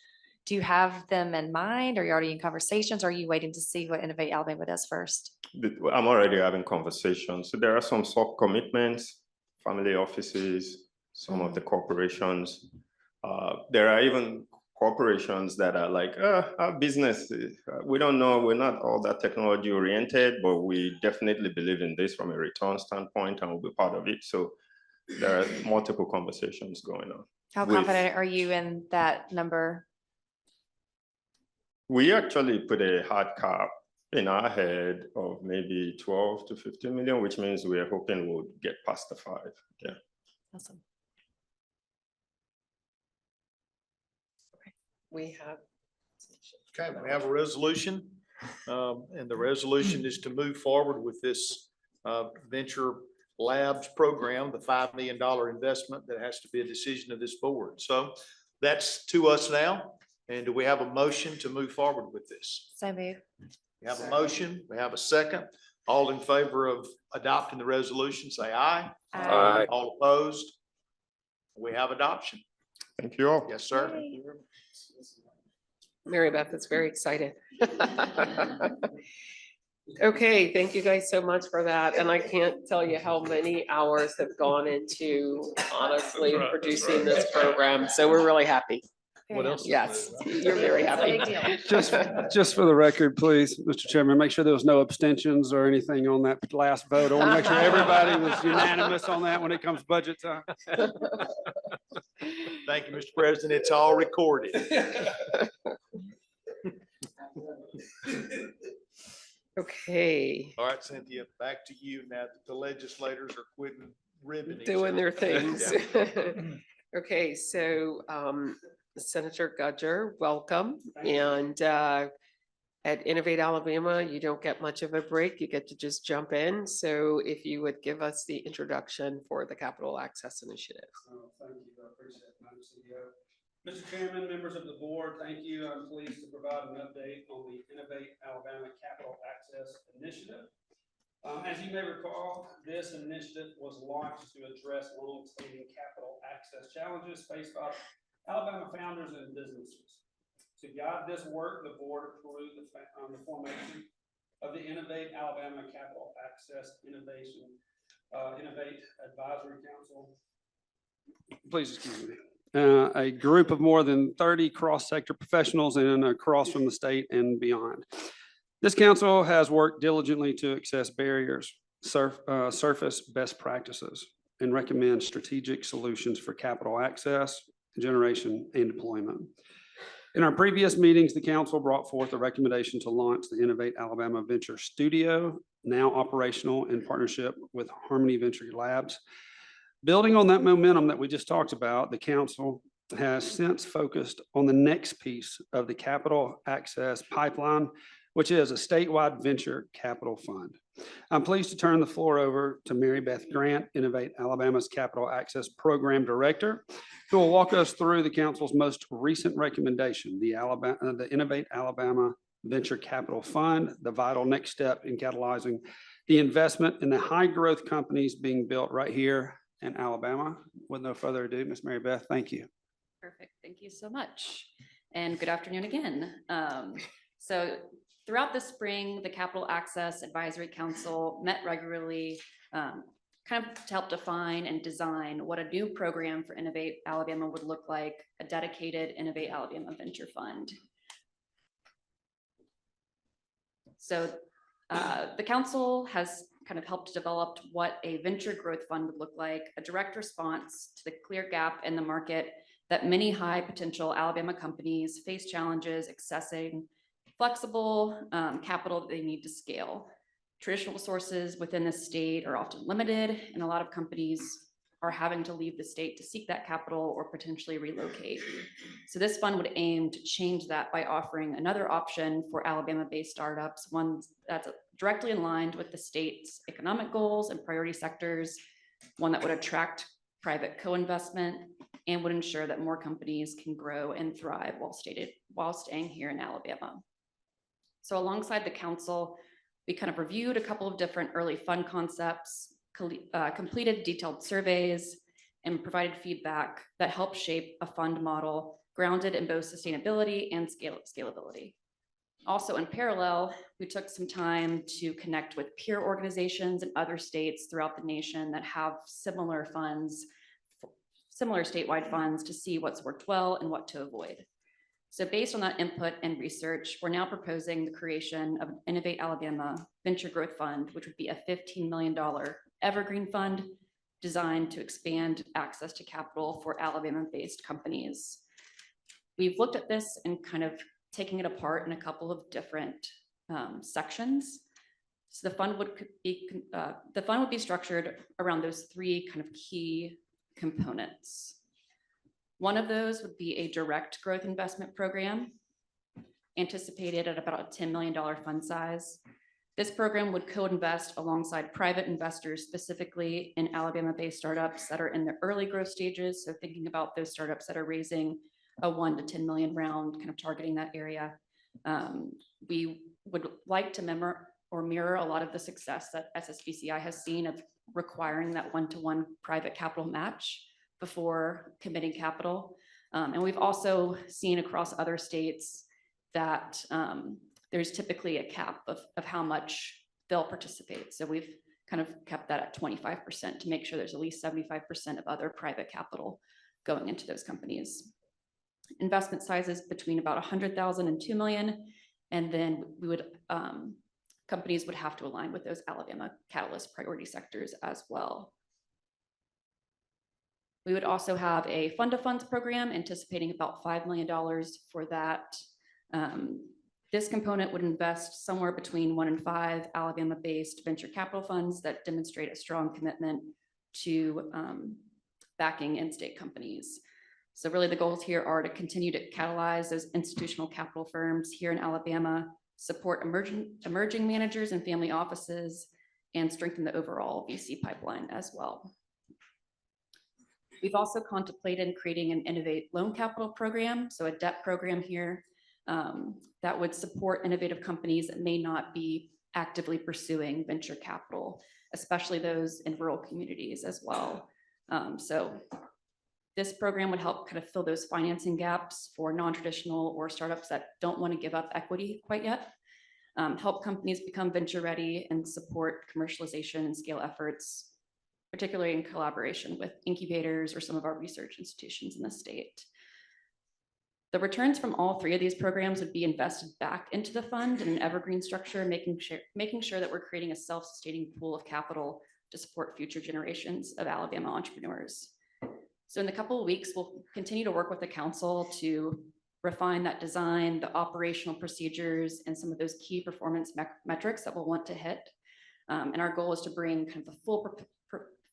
do you have them in mind? Are you already in conversations? Or are you waiting to see what Innovate Alabama does first? I'm already having conversations. So there are some soft commitments, family offices, some of the corporations. There are even corporations that are like, our business, we don't know, we're not all that technology oriented, but we definitely believe in this from a return standpoint and we'll be part of it. So there are multiple conversations going on. How confident are you in that number? We actually put a hard cap in our head of maybe 12 to 15 million, which means we are hoping we'll get past the 5. Yeah. Awesome. We have. Okay, we have a resolution, and the resolution is to move forward with this Venture Labs program, the $5 million investment that has to be a decision of this board. So that's to us now. And do we have a motion to move forward with this? So move. We have a motion. We have a second. All in favor of adopting the resolution, say aye. Aye. All opposed? We have adoption. Thank you all. Yes, sir. Yay. Mary Beth is very excited. Okay, thank you guys so much for that. And I can't tell you how many hours have gone into honestly producing this program. So we're really happy. What else? Yes, you're very happy. Big deal. Just for the record, please, Mr. Chairman, make sure there was no abstentions or anything on that last vote. I want to make sure everybody was unanimous on that when it comes budget time. Thank you, Mr. President. It's all recorded. Okay, All right, Cynthia, back to you now that the legislators are quitting ribbing each doing their other. things. Yeah. Okay, so Senator Gudger, welcome. And at Innovate Alabama, you don't get much of a break. You get to just jump in. So if you would give us the introduction for the Capital Access Initiative. Oh, thank you. I appreciate it, Madam CEO. Mr. Chairman, members of the board, thank you. I'm pleased to provide an update on the Innovate Alabama Capital Access Initiative. As you may recall, this initiative was launched to address long-standing capital access challenges faced by Alabama founders and businesses. To guide this work, the board approved the formation of the Innovate Alabama Capital Access Innovate Advisory Council. Please excuse me. A group of more than 30 cross-sector professionals and across from the state and beyond. This council has worked diligently to access barriers, surface best practices, and recommend strategic solutions for capital access, generation, and deployment. In our previous meetings, the council brought forth a recommendation to launch the Innovate Alabama Venture Studio, now operational in partnership with Harmony Venture Labs. Building on that momentum that we just talked about, the council has since focused on the next piece of the capital access pipeline, which is a statewide venture capital fund. I'm pleased to turn the floor over to Mary Beth Grant, Innovate Alabama's Capital Access Program Director, who will walk us through the council's most recent recommendation, the Innovate Alabama Venture Capital Fund, the vital next step in catalyzing the investment in the high growth companies being built right here in Alabama. With no further ado, Ms. Mary Beth, thank you. Perfect. Thank you so much. And good afternoon again. So throughout the spring, the Capital Access Advisory Council met regularly, kind of to help define and design what a new program for Innovate Alabama would look like, a dedicated Innovate Alabama Venture Fund. So the council has kind of helped develop what a venture growth fund would look like, a direct response to the clear gap in the market that many high potential Alabama companies face challenges accessing flexible capital that they need to scale. Traditional sources within the state are often limited, and a lot of companies are having to leave the state to seek that capital or potentially relocate. So this fund would aim to change that by offering another option for Alabama-based startups, one that's directly aligned with the state's economic goals and priority sectors, one that would attract private co-investment and would ensure that more companies can grow and thrive while staying here in Alabama. So alongside the council, we kind of reviewed a couple of different early fund concepts, completed detailed surveys, and provided feedback that helped shape a fund model grounded in both sustainability and scalability. Also in parallel, we took some time to connect with peer organizations in other states throughout the nation that have similar funds, similar statewide funds, to see what's worked well and what to avoid. So based on that input and research, we're now proposing the creation of an Innovate Alabama Venture Growth Fund, which would be a $15 million evergreen fund designed to expand access to capital for Alabama-based companies. We've looked at this and kind of taking it apart in a couple of different sections. So the fund would be structured around those three kind of key components. One of those would be a direct growth investment program, anticipated at about a $10 million fund size. This program would co-invest alongside private investors, specifically in Alabama-based startups that are in the early growth stages. So thinking about those startups that are raising a 1 to 10 million round, kind of targeting that area. We would like to mirror a lot of the success that SSBCI has seen of requiring that 1-to-1 private capital match before committing capital. And we've also seen across other states that there's typically a cap of how much they'll participate. So we've kind of kept that at 25% to make sure there's at least 75% of other private capital going into those companies. Investment sizes between about 100,000 and 2 million. And then we would, companies would have to align with those Alabama Catalyst priority sectors as well. We would also have a fund of funds program anticipating about $5 million for that. This component would invest somewhere between 1 and 5 Alabama-based venture capital funds that demonstrate a strong commitment to backing in-state companies. So really the goals here are to continue to catalyze those institutional capital firms here in Alabama, support emerging managers and family offices, and strengthen the overall VC pipeline as well. We've also contemplated creating an Innovate loan capital program, so a debt program here that would support innovative companies that may not be actively pursuing venture capital, especially those in rural communities as well. So this program would help kind of fill those financing gaps for non-traditional or startups that don't want to give up equity quite yet, help companies become venture ready and support commercialization and scale efforts, particularly in collaboration with incubators or some of our research institutions in the state. The returns from all 3 of these programs would be invested back into the fund in an evergreen structure, making sure that we're creating a self-sustaining pool of capital to support future generations of Alabama entrepreneurs. So in a couple of weeks, we'll continue to work with the council to refine that design, the operational procedures, and some of those key performance metrics that we'll want to hit. And our goal is to bring kind of the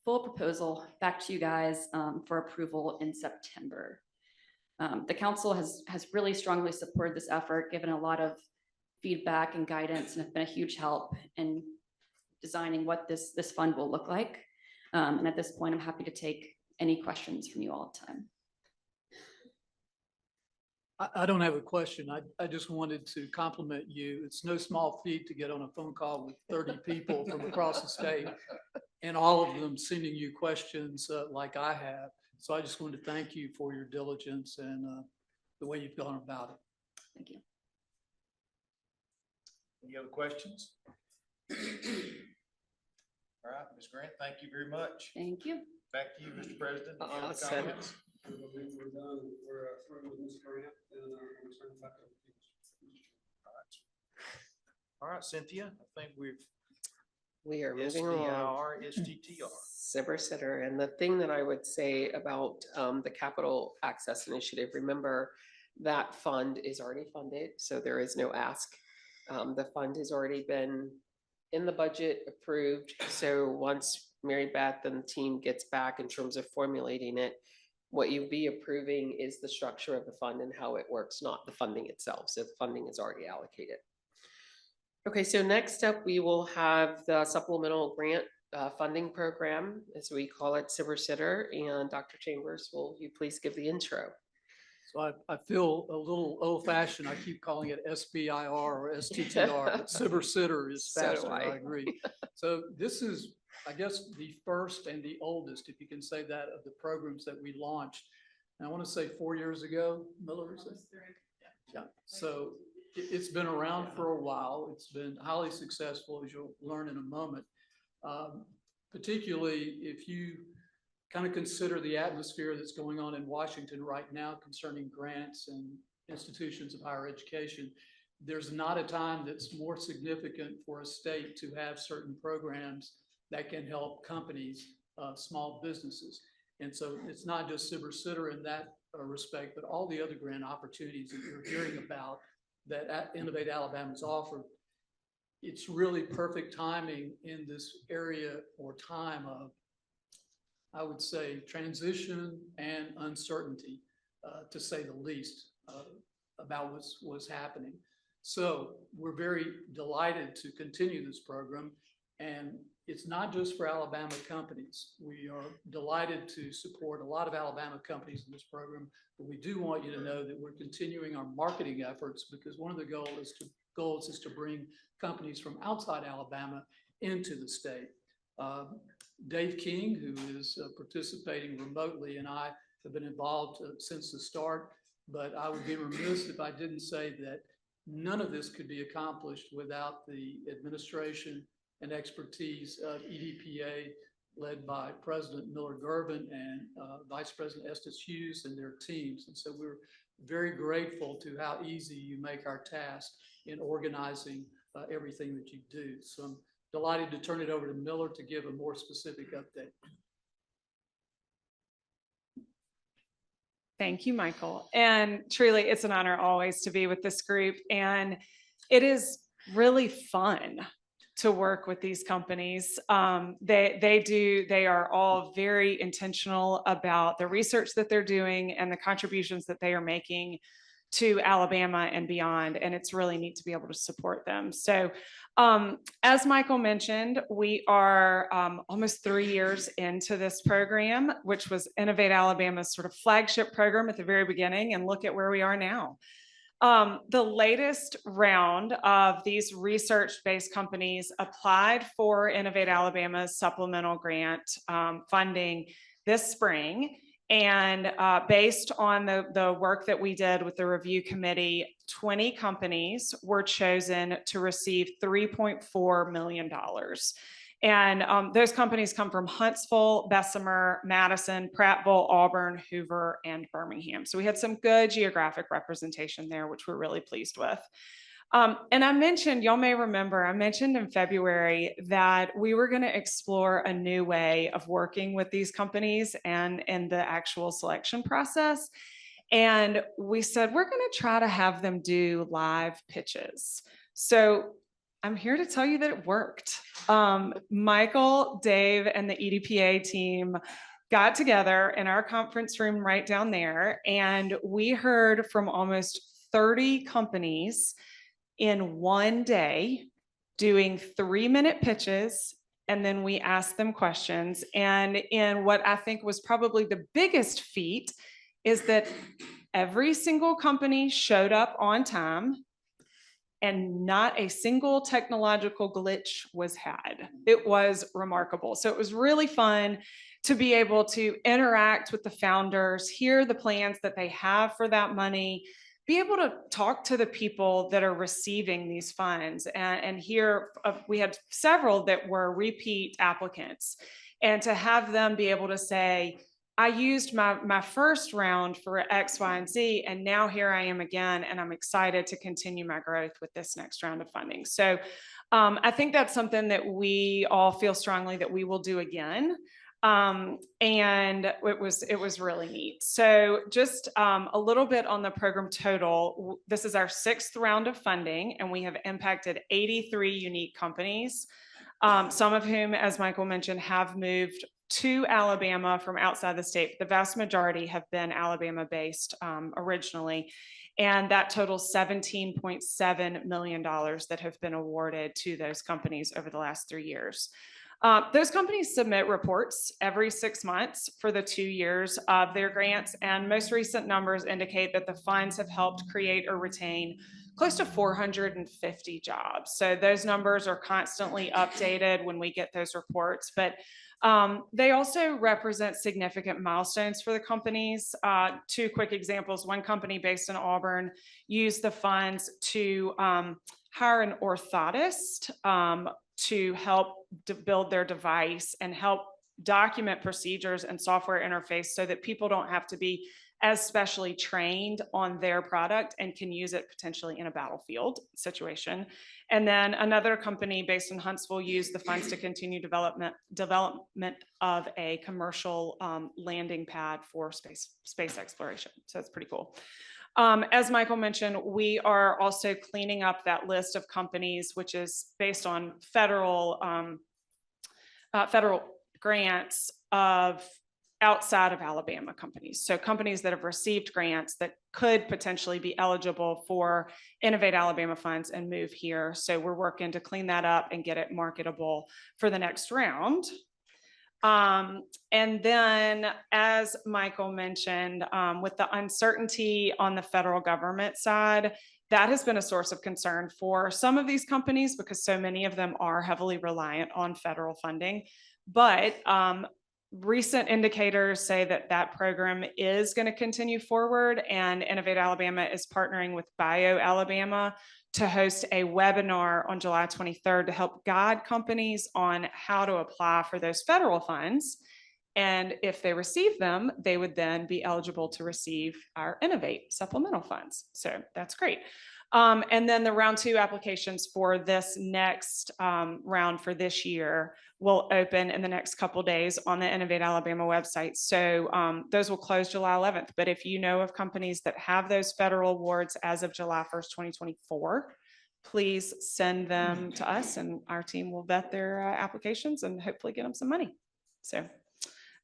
full proposal back to you guys for approval in September. The council has really strongly supported this effort, given a lot of feedback and guidance, and have been a huge help in designing what this fund will look like. And at this point, I'm happy to take any questions from you all at the time. I don't have a question. I just wanted to compliment you. It's no small feat to get on a phone call with 30 people from across the state and all of them sending you questions like I have. So I just wanted to thank you for your diligence and the way you've gone about it. Thank you. Any other questions? All right, Ms. Grant, thank you very much. Thank you. Back to you, Mr. President. Any other Awesome. comments? We're done. We're through with Ms. Grant and I'm turning back over to you. All right, Cynthia, I think We are moving along. STTR. Silver Sitter. And the thing that I would say about the Capital Access Initiative, remember that fund is already funded, so there is no ask. The fund has already been in the budget approved. So once Mary Beth and the team gets back in terms of formulating it, what you'll be approving is the structure of the fund and how it works, not the funding itself. So the funding is already allocated. Okay, so next up, we will have the supplemental grant funding program, as we call it, Silver Sitter. And Dr. Chambers, will you please give the intro? So I feel a little old fashioned. I keep calling it SBIR or STTR, but Silver Sitter is So do faster. I. I agree. So this is, I guess, the first and the oldest, if you can say that, of the programs that we launched. And I want to say 4 years ago, Miller, is it? Yeah. So it's been around for a while. It's been highly successful, as you'll learn in a moment. Particularly if you kind of consider the atmosphere that's going on in Washington right now concerning grants and institutions of higher education. There's not a time that's more significant for a state to have certain programs that can help companies, small businesses. And so it's not just Silver Sitter in that respect, but all the other grant opportunities that you're hearing about that Innovate Alabama has offered. It's really perfect timing in this area or time of, I would say, transition and uncertainty, to say the least, about what's happening. So we're very delighted to continue this program. And it's not just for Alabama companies. We are delighted to support a lot of Alabama companies in this program, but we do want you to know that we're continuing our marketing efforts, because one of the goals is to bring companies from outside Alabama into the state. Dave King, who is participating remotely, and I have been involved since the start, but I would be remiss if I didn't say that none of this could be accomplished without the administration and expertise of EDPA, led by President Miller Gervin and Vice President Estes Hughes and their teams. And so we're very grateful to how easy you make our task in organizing everything that you do. So I'm delighted to turn it over to Miller to give a more specific update. Thank you, Michael. And truly, it's an honor always to be with this group. And it is really fun to work with these companies. They are all very intentional about the research that they're doing and the contributions that they are making to Alabama and beyond. And it's really neat to be able to support them. So as Michael mentioned, we are almost 3 years into this program, which was Innovate Alabama's sort of flagship program at the very beginning, and look at where we are now. The latest round of these research-based companies applied for Innovate Alabama's supplemental grant funding this spring. And based on the work that we did with the review committee, 20 companies were chosen to receive $3.4 million. And those companies come from Huntsville, Bessemer, Madison, Prattville, Auburn, Hoover, and Birmingham. So we had some good geographic representation there, which we're really pleased with. And I mentioned, y'all may remember, I mentioned in February that we were going to explore a new way of working with these companies and in the actual selection process. And we said, we're going to try to have them do live pitches. So I'm here to tell you that it worked. Michael, Dave, and the EDPA team got together in our conference room right down there, and we heard from almost 30 companies in one day doing 3-minute pitches, and then we asked them questions. And in what I think was probably the biggest feat is that every single company showed up on time and not a single technological glitch was had. It was remarkable. So it was really fun to be able to interact with the founders, hear the plans that they have for that money, be able to talk to the people that are receiving these funds, and here we had several that were repeat applicants, and to have them be able to say, I used my first round for X, Y, and Z, and now here I am again, and I'm excited to continue my growth with this next round of funding. So I think that's something that we all feel strongly that we will do again. And it was really neat. So just a little bit on the program total. This is our 6th round of funding, and we have impacted 83 unique companies, some of whom, as Michael mentioned, have moved to Alabama from outside the state. The vast majority have been Alabama-based originally. And that totals $17.7 million that have been awarded to those companies over the last 3 years. Those companies submit reports every 6 months for the 2 years of their grants, and most recent numbers indicate that the funds have helped create or retain close to 450 jobs. So those numbers are constantly updated when we get those reports, but they also represent significant milestones for the companies. 2 quick examples. One company based in Auburn used the funds to hire an orthotist to help build their device and help document procedures and software interface so that people don't have to be as specially trained on their product and can use it potentially in a battlefield situation. And then another company based in Huntsville used the funds to continue development of a commercial landing pad for space exploration. So that's pretty cool. As Michael mentioned, we are also cleaning up that list of companies, which is based on federal grants of outside of Alabama companies. So companies that have received grants that could potentially be eligible for Innovate Alabama funds and move here. So we're working to clean that up and get it marketable for the next round. And then, as Michael mentioned, with the uncertainty on the federal government side, that has been a source of concern for some of these companies because so many of them are heavily reliant on federal funding. But recent indicators say that that program is going to continue forward, and Innovate Alabama is partnering with Bio Alabama to host a webinar on July 23rd to help guide companies on how to apply for those federal funds. And if they receive them, they would then be eligible to receive our Innovate supplemental funds. So that's great. And then the round 2 applications for this next round for this year will open in the next couple days on the Innovate Alabama website. So those will close July 11th. But if you know of companies that have those federal awards as of July 1st, 2024, please send them to us and our team will vet their applications and hopefully get them some money. So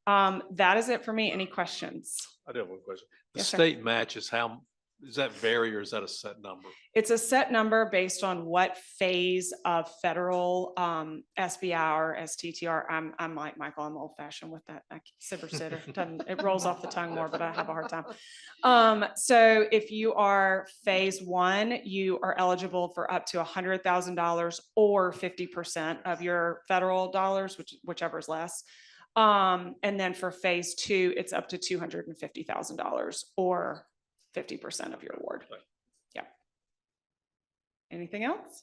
that is it for me. Any questions? I do have one question. The Yes, sir. state matches, how, does that vary or is that a set number? It's a set number based on what phase of federal SBI or STTR. I'm like Michael, I'm old fashioned with that. Sibber sitter. It rolls off the tongue more, but I have a hard time. So if you are phase 1, you are eligible for up to $100,000 or 50% of your federal dollars, whichever is less. And then for phase 2, it's up to $250,000 or 50% of your award. Yeah. Anything else?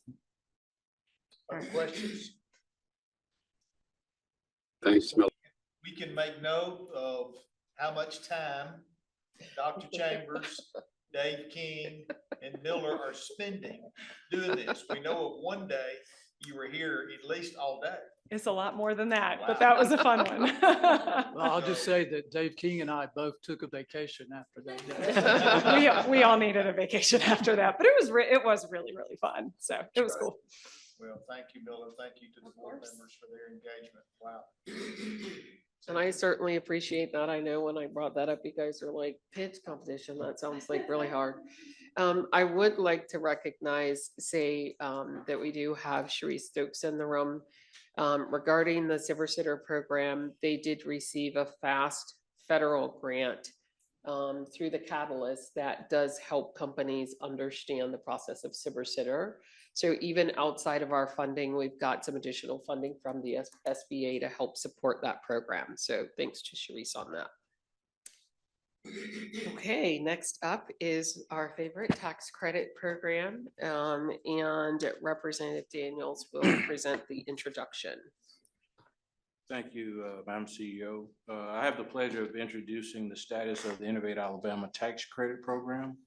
Other questions? Thanks, We can make note of how much time Dr. Chambers, Dave King, and Miller are spending doing this. We know of one day you were here at least all day. It's a lot more than that, but that was a fun one. Well, I'll just say that Dave King and I both took a vacation after that day. we all needed a vacation after that, but it was really, really fun. So it was cool. Well, thank you, Miller. Thank you to the board members for their engagement. Wow. And I certainly appreciate that. I know when I brought that up, you guys are like, pitch competition, that sounds like really hard. I would like to recognize, that we do have Sharice Stokes in the room. Regarding the Silver Sitter program, they did receive a FAST federal grant through the Catalyst that does help companies understand the process of Silver Sitter. So even outside of our funding, we've got some additional funding from the SBA to help support that program. So thanks to Sharice on that. Okay, next up is our favorite tax credit program, and Representative Daniels will present the introduction. Thank you, Madam CEO. I have the pleasure of introducing the status of the Innovate Alabama Tax Credit Program.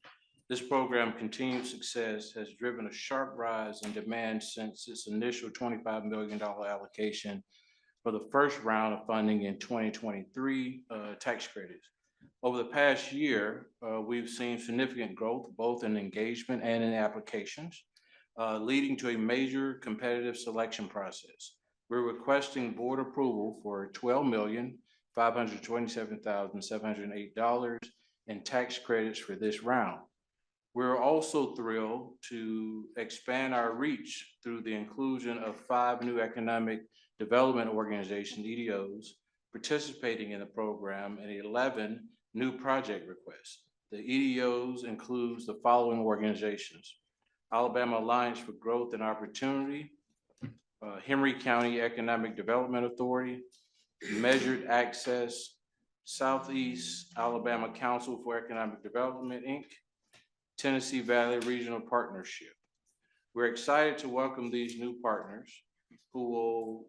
This program continued success has driven a sharp rise in demand since its initial $25 million allocation for the first round of funding in 2023 tax credits. Over the past year, we've seen significant growth both in engagement and in applications, leading to a major competitive selection process. We're requesting board approval for $12,527,708 in tax credits for this round. We're also thrilled to expand our reach through the inclusion of 5 new economic development organizations, EDOs, participating in the program and 11 new project requests. The EDOs includes the following organizations: Alabama Alliance for Growth and Opportunity, Henry County Economic Development Authority, Measured Access, Southeast Alabama Council for Economic Development, Inc., Tennessee Valley Regional Partnership. We're excited to welcome these new partners who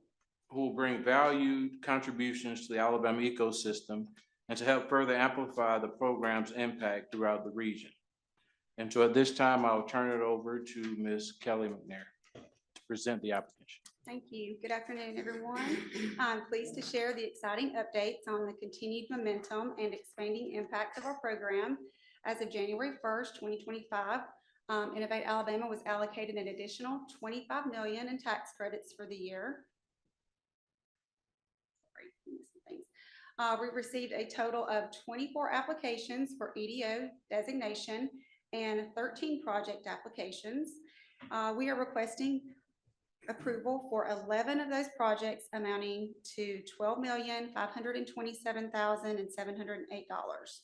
will bring valued contributions to the Alabama ecosystem and to help further amplify the program's impact throughout the region. And so at this time, I'll turn it over to Ms. Kelly McNair to present the application. Thank you. Good afternoon, everyone. I'm pleased to share the exciting updates on the continued momentum and expanding impact of our program. As of January 1st, 2025, Innovate Alabama was allocated an additional $25 million in tax credits for the year. We received a total of 24 applications for EDO designation and 13 project applications. We are requesting approval for 11 of those projects amounting to $12,527,708.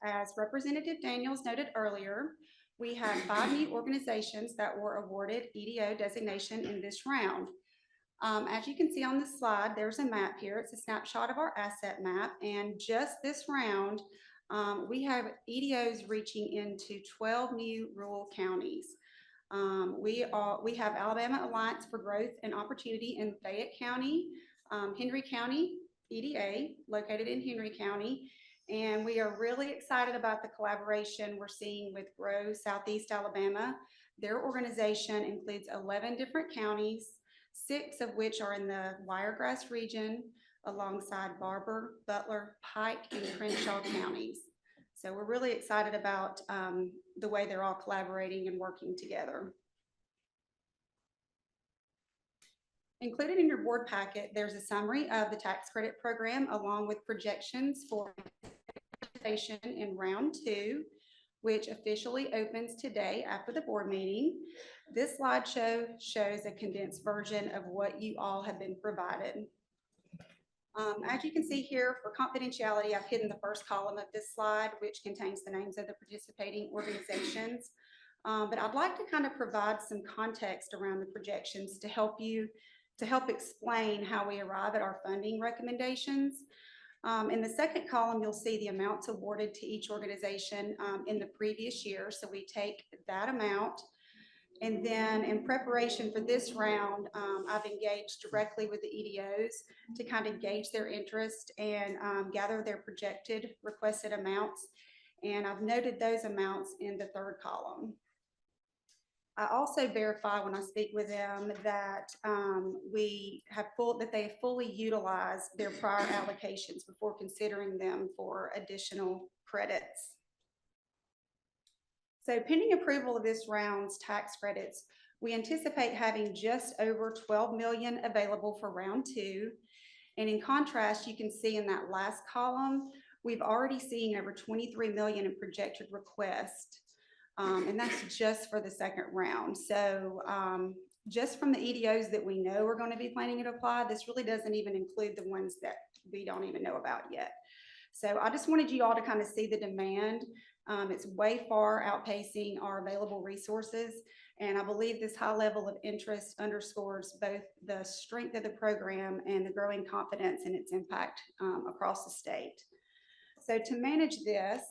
As Representative Daniels noted earlier, we have 5 new organizations that were awarded EDO designation in this round. As you can see on the slide, there's a map here. It's a snapshot of our asset map. And just this round, we have EDOs reaching into 12 new rural counties. We have Alabama Alliance for Growth and Opportunity in Fayette County, Henry County EDA, located in Henry County, And we are really excited about the collaboration we're seeing with Grow Southeast Alabama. Their organization includes 11 different counties, 6 of which are in the Wiregrass region, alongside Barber, Butler, Pike, and Crenshaw counties. So we're really excited about the way they're all collaborating and working together. Included in your board packet, there's a summary of the tax credit program along with projections for in round 2, which officially opens today after the board meeting. This slideshow shows a condensed version of what you all have been provided. As you can see here, for confidentiality, I've hidden the first column of this slide, which contains the names of the participating organizations. But I'd like to kind of provide some context around the projections to help explain how we arrive at our funding recommendations. In the second column, you'll see the amounts awarded to each organization in the previous year. So we take that amount, and then in preparation for this round, I've engaged directly with the EDOs to kind of gauge their interest and gather their projected requested amounts. And I've noted those amounts in the third column. I also verify when I speak with them that they fully utilized their prior allocations before considering them for additional credits. So pending approval of this round's tax credits, we anticipate having just over 12 million available for round 2. And in contrast, you can see in that last column, we've already seen over 23 million in projected requests. And that's just for the second round. So just from the EDOs that we know are going to be planning to apply, this really doesn't even include the ones that we don't even know about yet. So I just wanted you all to kind of see the demand. It's way far outpacing our available resources. And I believe this high level of interest underscores both the strength of the program and the growing confidence in its impact across the state. So to manage this,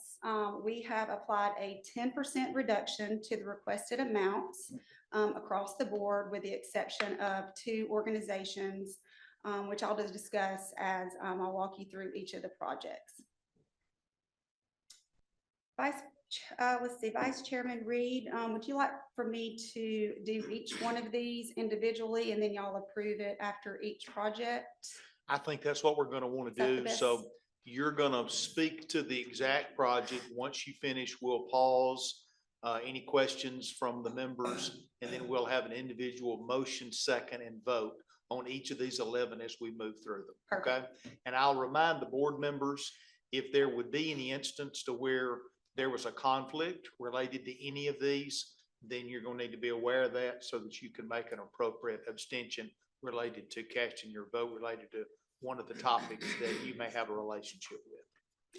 we have applied a 10% reduction to the requested amounts across the board, with the exception of 2 organizations, which I'll just discuss as I'll walk you through each of the projects. Vice Chairman Reed, would you like for me to do each one of these individually and then y'all approve it after each project? I think that's what we're going to want to do. So you're going to speak to the exact project. Once you finish, we'll pause. Any questions from the members, and then we'll have an individual motion, second, and vote on each of these 11 as we move through them. Okay. And I'll remind the board members, if there would be any instance to where there was a conflict related to any of these, then you're going to need to be aware of that so that you can make an appropriate abstention related to casting your vote related to one of the topics that you may have a relationship with.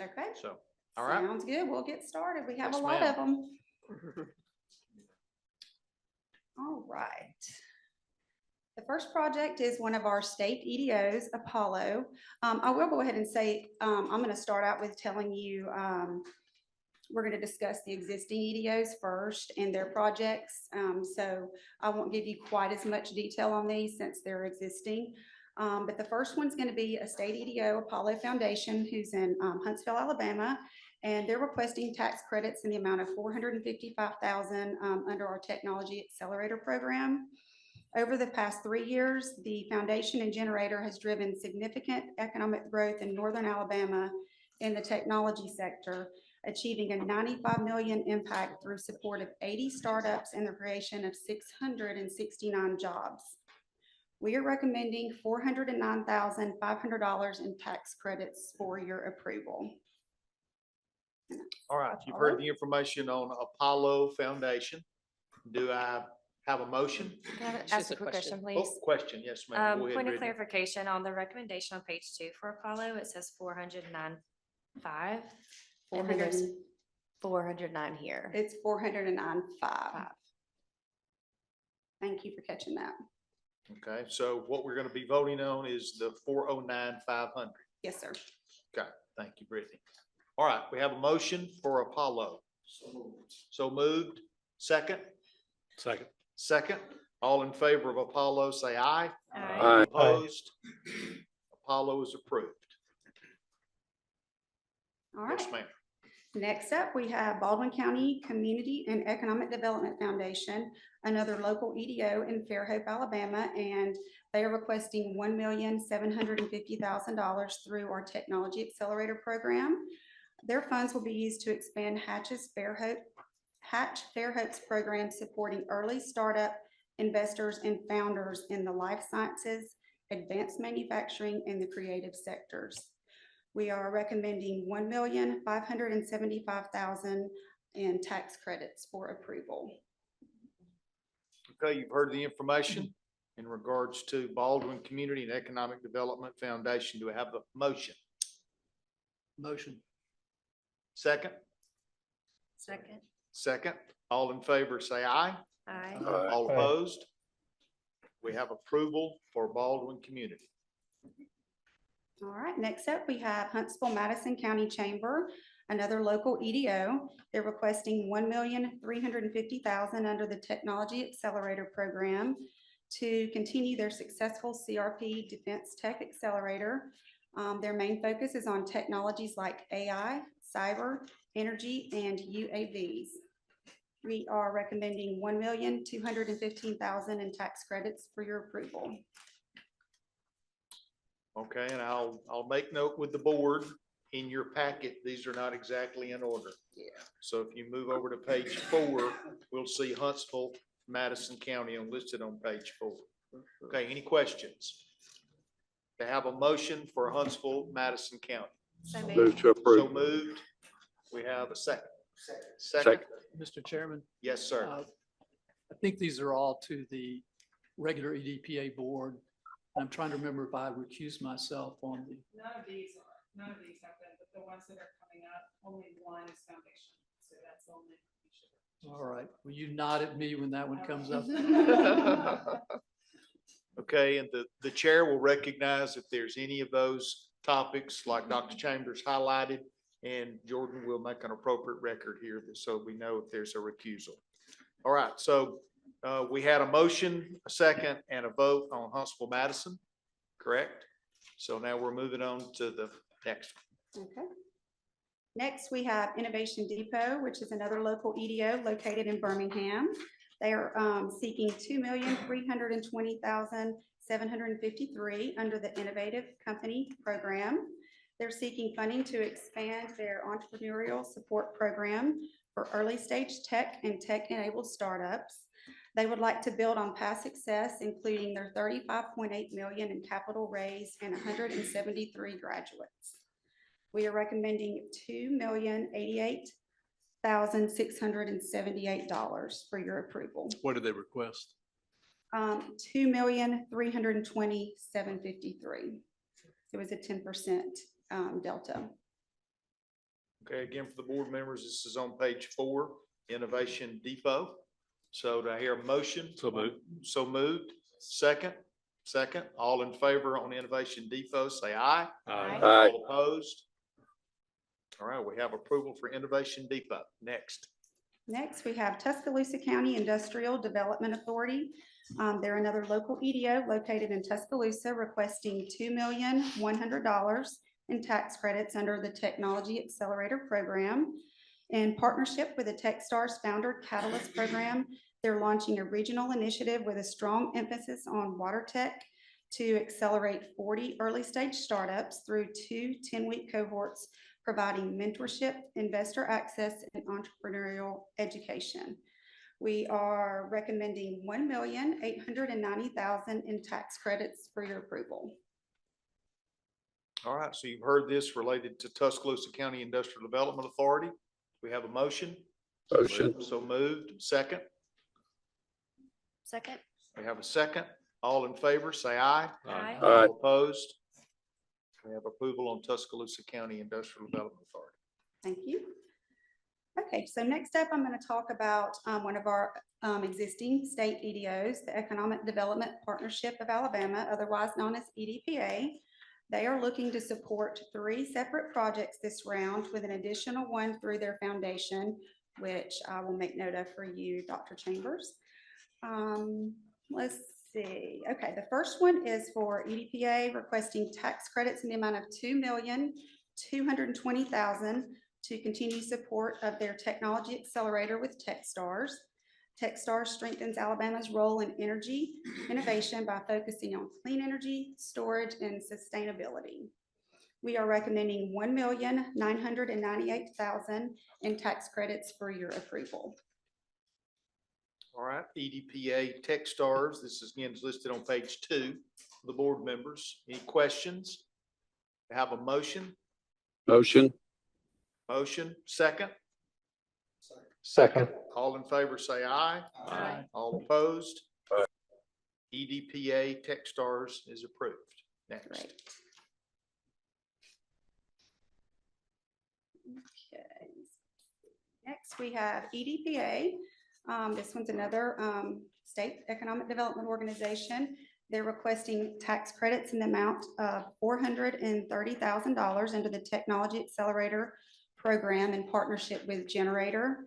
Okay. So, all right. Sounds good. We'll get started. We have Yes, a lot ma'am. of them. All right. The first project is one of our state EDOs, Apollo. I will go ahead and say, I'm going to start out with telling you, we're going to discuss the existing EDOs first and their projects. So I won't give you quite as much detail on these since they're existing. But the first one's going to be a state EDO, Apollo Foundation, who's in Huntsville, Alabama. And they're requesting tax credits in the amount of $455,000 under our Technology Accelerator Program. Over the past 3 years, the foundation and generator has driven significant economic growth in Northern Alabama in the technology sector, achieving a $95 million impact through support of 80 startups and the creation of 669 jobs. We are recommending $409,500 in tax credits for your approval. All right. You've heard the information on Apollo Foundation. Do I have a motion? Can I ask a quick question, please? Oh, question. Yes, ma'am. Go ahead, Point of Brittany. clarification on the recommendation on page 2 for Apollo, it says 409.5. And then there's 409 here. It's 409.5. Thank you for catching that. Okay, so what we're going to be voting on is the 409,500. Yes, sir. Okay, thank you, Brittany. All right, we have a motion for Apollo. So moved. Second? Second. Second. All in favor of Apollo, say aye. Aye. Opposed? Apollo is approved. All Yes, right. ma'am. Next up, we have Baldwin County Community and Economic Development Foundation, another local EDO in Fairhope, Alabama, and they are requesting $1,750,000 through our Technology Accelerator Program. Their funds will be used to expand Hatch Fairhope's program supporting early startup investors and founders in the life sciences, advanced manufacturing, and the creative sectors. We are recommending $1,575,000 in tax credits for approval. Okay, you've heard the information in regards to Baldwin Community and Economic Development Foundation. Do we have a motion? Motion. Second? Second. Second. All in favor, say aye. Aye. All opposed? We have approval for Baldwin Community. All right, next up, we have Huntsville-Madison County Chamber, another local EDO. They're requesting $1,350,000 under the Technology Accelerator Program to continue their successful CRP Defense Tech Accelerator. Their main focus is on technologies like AI, cyber, energy, and UAVs. We are recommending $1,215,000 in tax credits for your approval. Okay, and I'll make note with the board in your packet. These are not exactly in order. Yeah. So if you move over to page 4, we'll see Huntsville, Madison County listed on page 4. Okay, any questions? To have a motion for Huntsville, Madison County. So So moved. moved. We have a second. Second? Mr. Chairman, Yes, sir. I think these are all to the regular EDPA board. I'm trying to remember if I recused myself on the, None of these have been, but the ones that are coming up, only one is foundation. So that's only. all right. Will you nod at me when that one comes up? Okay, and the chair will recognize if there's any of those topics like Dr. Chambers highlighted, and Jordan will make an appropriate record here so we know if there's a recusal. All right, so we had a motion, a second, and a vote on Huntsville Madison, correct? So now we're moving on to the next. Okay. Next, we have Innovation Depot, which is another local EDO located in Birmingham. They are seeking $2,320,753 under the Innovative Company Program. They're seeking funding to expand their entrepreneurial support program for early stage tech and tech-enabled startups. They would like to build on past success, including their $35.8 million in capital raise and 173 graduates. We are recommending $2,088,678 for your approval. What did they request? $2,320,753. It was a 10% delta. Okay, again, for the board members, this is on page 4, Innovation Depot. So do I hear a motion? So moved. So moved. Second? Second. All in favor on Innovation Depot, say aye. Aye. All opposed? All right, we have approval for Innovation Depot. Next. Next, we have Tuscaloosa County Industrial Development Authority. They're another local EDO located in Tuscaloosa requesting $2,100,000 in tax credits under the Technology Accelerator Program. In partnership with the Techstars Founder Catalyst Program, they're launching a regional initiative with a strong emphasis on water tech to accelerate 40 early stage startups through 2 10-week cohorts, providing mentorship, investor access, and entrepreneurial education. We are recommending $1,890,000 in tax credits for your approval. All right, so you've heard this related to Tuscaloosa County Industrial Development Authority. We have a motion. Motion. So moved. Second. Second. We have a second. All in favor, say aye. Aye. All opposed? We have approval on Tuscaloosa County Industrial Development Authority. Thank you. Okay, so next up, I'm going to talk about one of our existing state EDOs, the Economic Development Partnership of Alabama, otherwise known as EDPA. They are looking to support 3 separate projects this round with an additional one through their foundation, which I will make note of for you, Dr. Chambers. Let's see. Okay, the first one is for EDPA requesting tax credits in the amount of $2,000,000 $220,000 to continue support of their technology accelerator with Techstars. Techstars strengthens Alabama's role in energy innovation by focusing on clean energy, storage, and sustainability. We are recommending $1,998,000 in tax credits for your approval. All right, EDPA Techstars, this is again listed on page 2, the board members. Any questions? Have a motion? Motion. Motion, second? Second. All in favor, say aye. Aye. All opposed? EDPA Techstars is approved. Next. Great. Okay. Next, we have EDPA. This one's another state economic development organization. They're requesting tax credits in the amount of $430,000 under the Technology Accelerator Program in partnership with Generator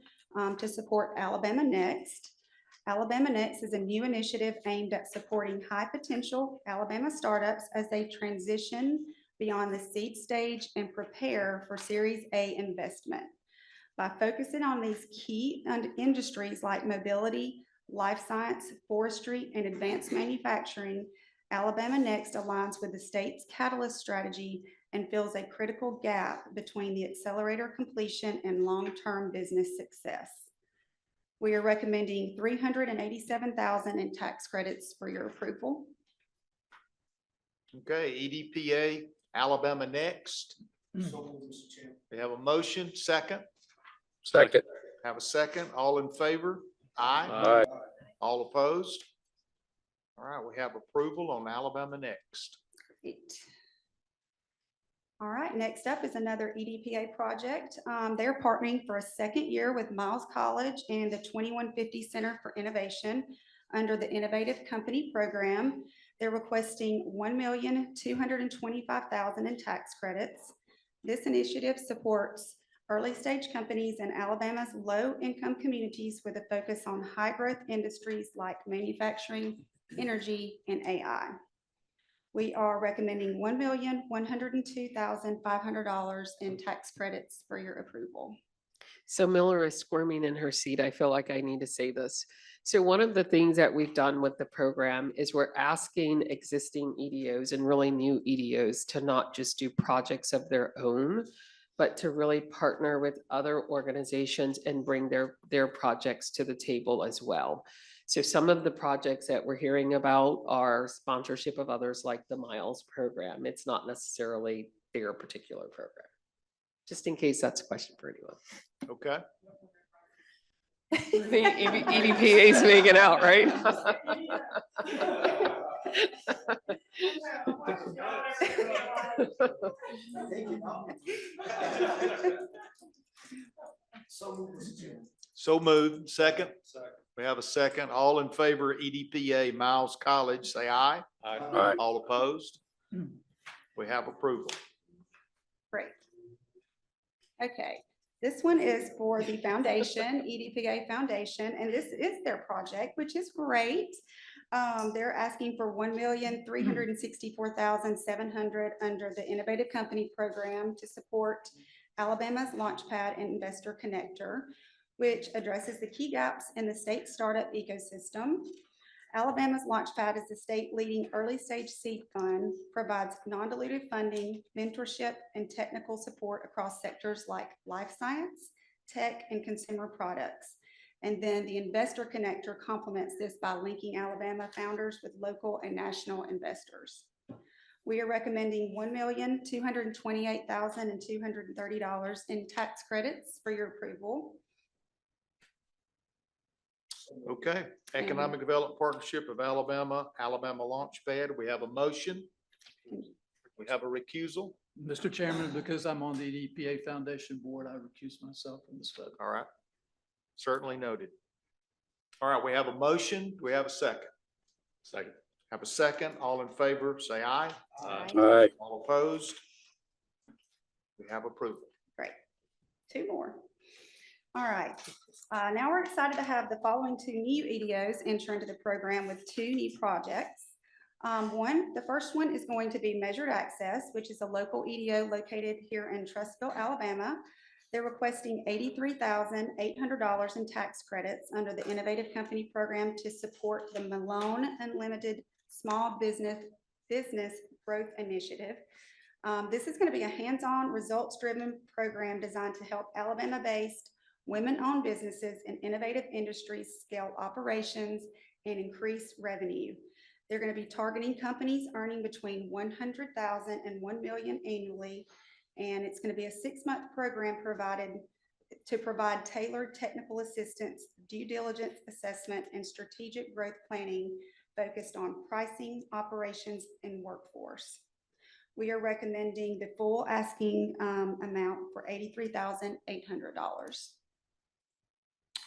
to support Alabama Next. Alabama Next is a new initiative aimed at supporting high potential Alabama startups as they transition beyond the seed stage and prepare for Series A investment. By focusing on these key industries like mobility, life science, forestry, and advanced manufacturing, Alabama Next aligns with the state's catalyst strategy and fills a critical gap between the accelerator completion and long-term business success. We are recommending $387,000 in tax credits for your approval. Okay, EDPA Alabama Next. We have a motion, second? Second. Have a second. All in favor? Aye. Aye. All opposed? All right, we have approval on Alabama Next. Great. All right, next up is another EDPA project. They're partnering for a second year with Miles College and the 2150 Center for Innovation under the Innovative Company Program. They're requesting $1,225,000 in tax credits. This initiative supports early stage companies in Alabama's low-income communities with a focus on high-growth industries like manufacturing, energy, and AI. We are recommending $1,102,500 in tax credits for your approval. So Miller is squirming in her seat. I feel like I need to say this. So one of the things that we've done with the program is we're asking existing EDOs and really new EDOs to not just do projects of their own, but to really partner with other organizations and bring their projects to the table as well. So some of the projects that we're hearing about are sponsorship of others like the Miles program. It's not necessarily their particular program. Just in case that's a question for anyone. Okay. The EDPA is making out, right? So moved. Second? We have a second. All in favor, EDPA Miles College, say aye. Aye. All opposed? We have approval. Great. Okay, this one is for the foundation, EDPA Foundation, and this is their project, which is great. They're asking for $1,364,700 under the Innovative Company Program to support Alabama's Launchpad and Investor Connector, which addresses the key gaps in the state startup ecosystem. Alabama's Launchpad is the state leading early stage seed fund, provides non-dilutive funding, mentorship, and technical support across sectors like life science, tech, and consumer products. And then the Investor Connector complements this by linking Alabama founders with local and national investors. We are recommending $1,228,230 in tax credits for your approval. Okay, Economic Development Partnership of Alabama, Alabama Launchpad. We have a motion. We have a recusal. Mr. Chairman, because I'm on the EDPA Foundation Board, I recuse myself from this vote. All right. Certainly noted. All right, we have a motion. Do we have a second? Second. Have a second. All in favor, say aye. Aye. All opposed? We have approval. Great. Two more. All right. Now we're excited to have the following two new EDOs enter into the program with two new projects. The first one is going to be Measured Access, which is a local EDO located here in Trussville, Alabama. They're requesting $83,800 in tax credits under the Innovative Company Program to support the Malone Unlimited Small Business Growth Initiative. This is going to be a hands-on, results-driven program designed to help Alabama-based women-owned businesses in innovative industries scale operations and increase revenue. They're going to be targeting companies earning between $100,000 and $1 million annually. And it's going to be a 6-month program to provide tailored technical assistance, due diligence assessment, and strategic growth planning focused on pricing, operations, and workforce. We are recommending the full asking amount for $83,800.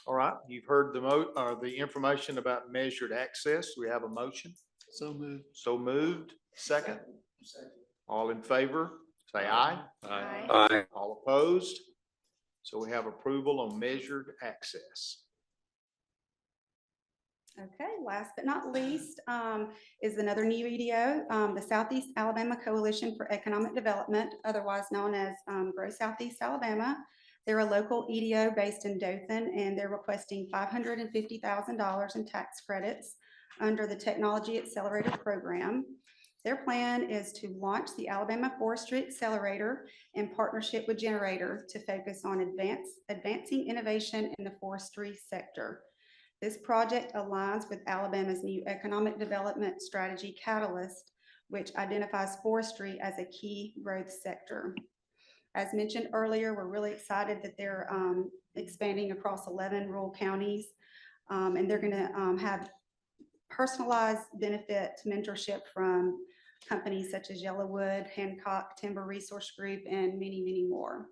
All right, you've heard the information about Measured Access. Do we have a motion? So moved. So moved. Second? All in favor, say aye. Aye. Aye. All opposed? So we have approval on Measured Access. Okay, last but not least is another new EDO, the Southeast Alabama Coalition for Economic Development, otherwise known as Grow Southeast Alabama. They're a local EDO based in Dothan, and they're requesting $550,000 in tax credits under the Technology Accelerator Program. Their plan is to launch the Alabama Forestry Accelerator in partnership with Generator to focus on advancing innovation in the forestry sector. This project aligns with Alabama's new economic development strategy Catalyst, which identifies forestry as a key growth sector. As mentioned earlier, we're really excited that they're expanding across 11 rural counties, and they're going to have personalized benefit mentorship from companies such as Yellowwood, Hancock, Timber Resource Group, and many, many more.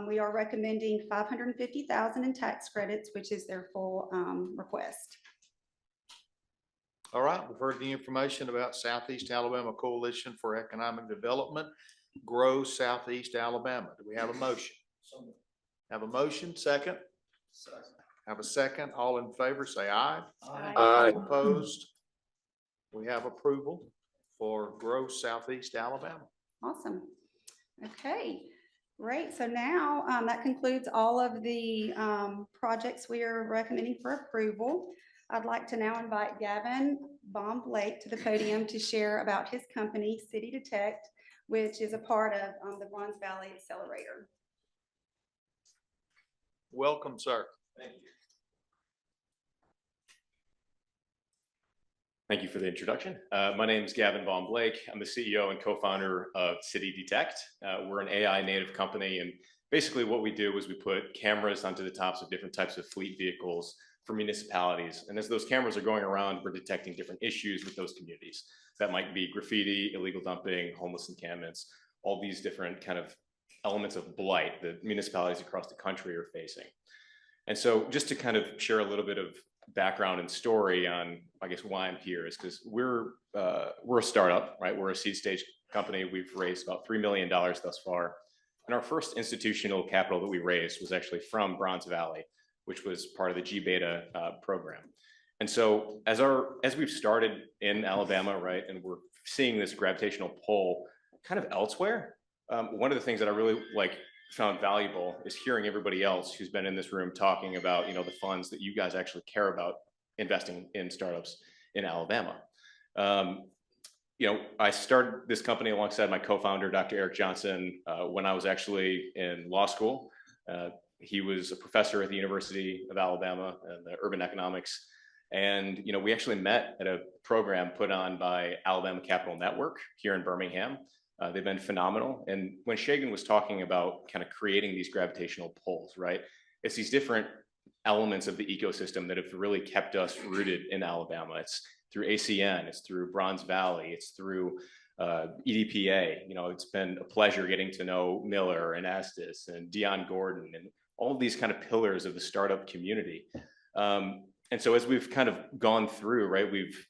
We are recommending $550,000 in tax credits, which is their full request. All right, we've heard the information about Southeast Alabama Coalition for Economic Development, Grow Southeast Alabama. Do we have a motion? Have a motion, second? Have a second. All in favor, say aye. Aye. All opposed? We have approval for Grow Southeast Alabama. Awesome. Okay, great. So now that concludes all of the projects we are recommending for approval. I'd like to now invite Gavin Baum Blake to the podium to share about his company, City Detect, which is a part of the Bronze Valley Accelerator. Welcome, sir. Thank you. Thank you for the introduction. My name is Gavin Baum Blake. I'm the CEO and co-founder of City Detect. We're an AI native company, and basically what we do is we put cameras onto the tops of different types of fleet vehicles for municipalities. And as those cameras are going around, we're detecting different issues with those communities. That might be graffiti, illegal dumping, homeless encampments, all these different kind of elements of blight that municipalities across the country are facing. And so just to kind of share a little bit of background and story on, I guess, why I'm here is because we're a startup, right? We're a seed stage company. We've raised about $3 million thus far. And our first institutional capital that we raised was actually from Bronze Valley, which was part of the G-Beta program. And so as we've started in Alabama, right, and we're seeing this gravitational pull kind of elsewhere, one of the things that I really found valuable is hearing everybody else who's been in this room talking about, the funds that you guys actually care about investing in startups in Alabama. I started this company alongside my co-founder, Dr. Eric Johnson, when I was actually in law school. He was a professor at the University of Alabama in the urban economics. And, we actually met at a program put on by Alabama Capital Network here in Birmingham. They've been phenomenal. And when Shagan was talking about kind of creating these gravitational pulls, right? It's these different elements of the ecosystem that have really kept us rooted in Alabama. It's through ACN, it's through Bronze Valley, it's through EDPA. It's been a pleasure getting to know Miller and Estes and Dion Gordon and all of these kind of pillars of the startup community. And so as we've kind of gone through, right, we've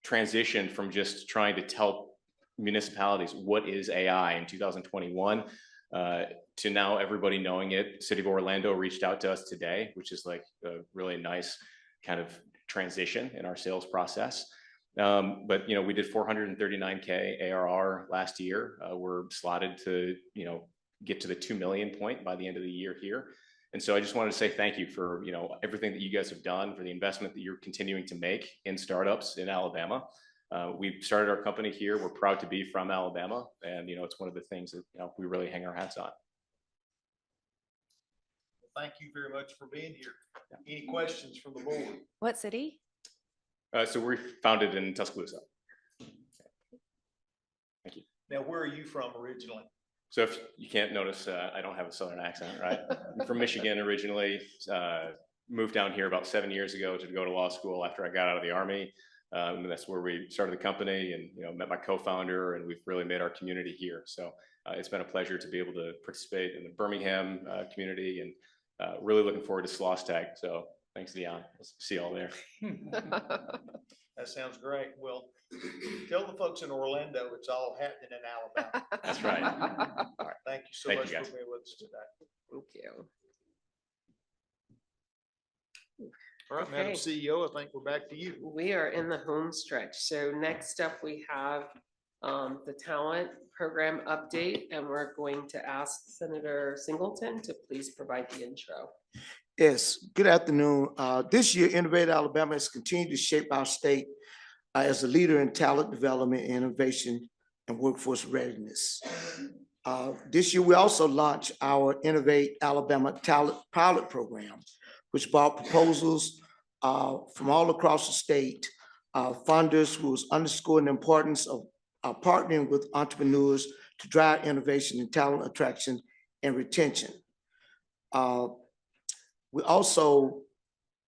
transitioned from just trying to tell municipalities what is AI in 2021 to now everybody knowing it. City of Orlando reached out to us today, which is like a really nice kind of transition in our sales process. But, we did 439K ARR last year. We're slotted to, get to the 2 million point by the end of the year here. And so I just wanted to say thank you for, everything that you guys have done, for the investment that you're continuing to make in startups in Alabama. We started our company here. We're proud to be from Alabama. And, it's one of the things that, we really hang our hats on. Thank you very much for being here. Any questions from the board? What city? So we're founded in Tuscaloosa. Thank you. Now, where are you from originally? So if you can't notice, I don't have a Southern accent, right? I'm from Michigan originally, moved down here about 7 years ago to go to law school after I got out of the Army. And that's where we started the company and, met my co-founder, and we've really made our community here. So it's been a pleasure to be able to participate in the Birmingham community, and really looking forward to SLOSTAG. So thanks, Dion. We'll see you all there. That sounds great. Well, tell the folks in Orlando it's all happening in Alabama. That's right. All right. Thank you so Thank much you, guys. for being with us today. Thank you. All right, Madam Okay. CEO, I think we're back to you. We are in the home stretch. So next up, we have the talent program update, and we're going to ask Senator Singleton to please provide the intro. Yes, good afternoon. This year, Innovate Alabama has continued to shape our state as a leader in talent development, innovation, and workforce readiness. This year, we also launched our Innovate Alabama Talent Pilot Program, which brought proposals from all across the state, funders who was underscoring the importance of partnering with entrepreneurs to drive innovation and talent attraction and retention. We also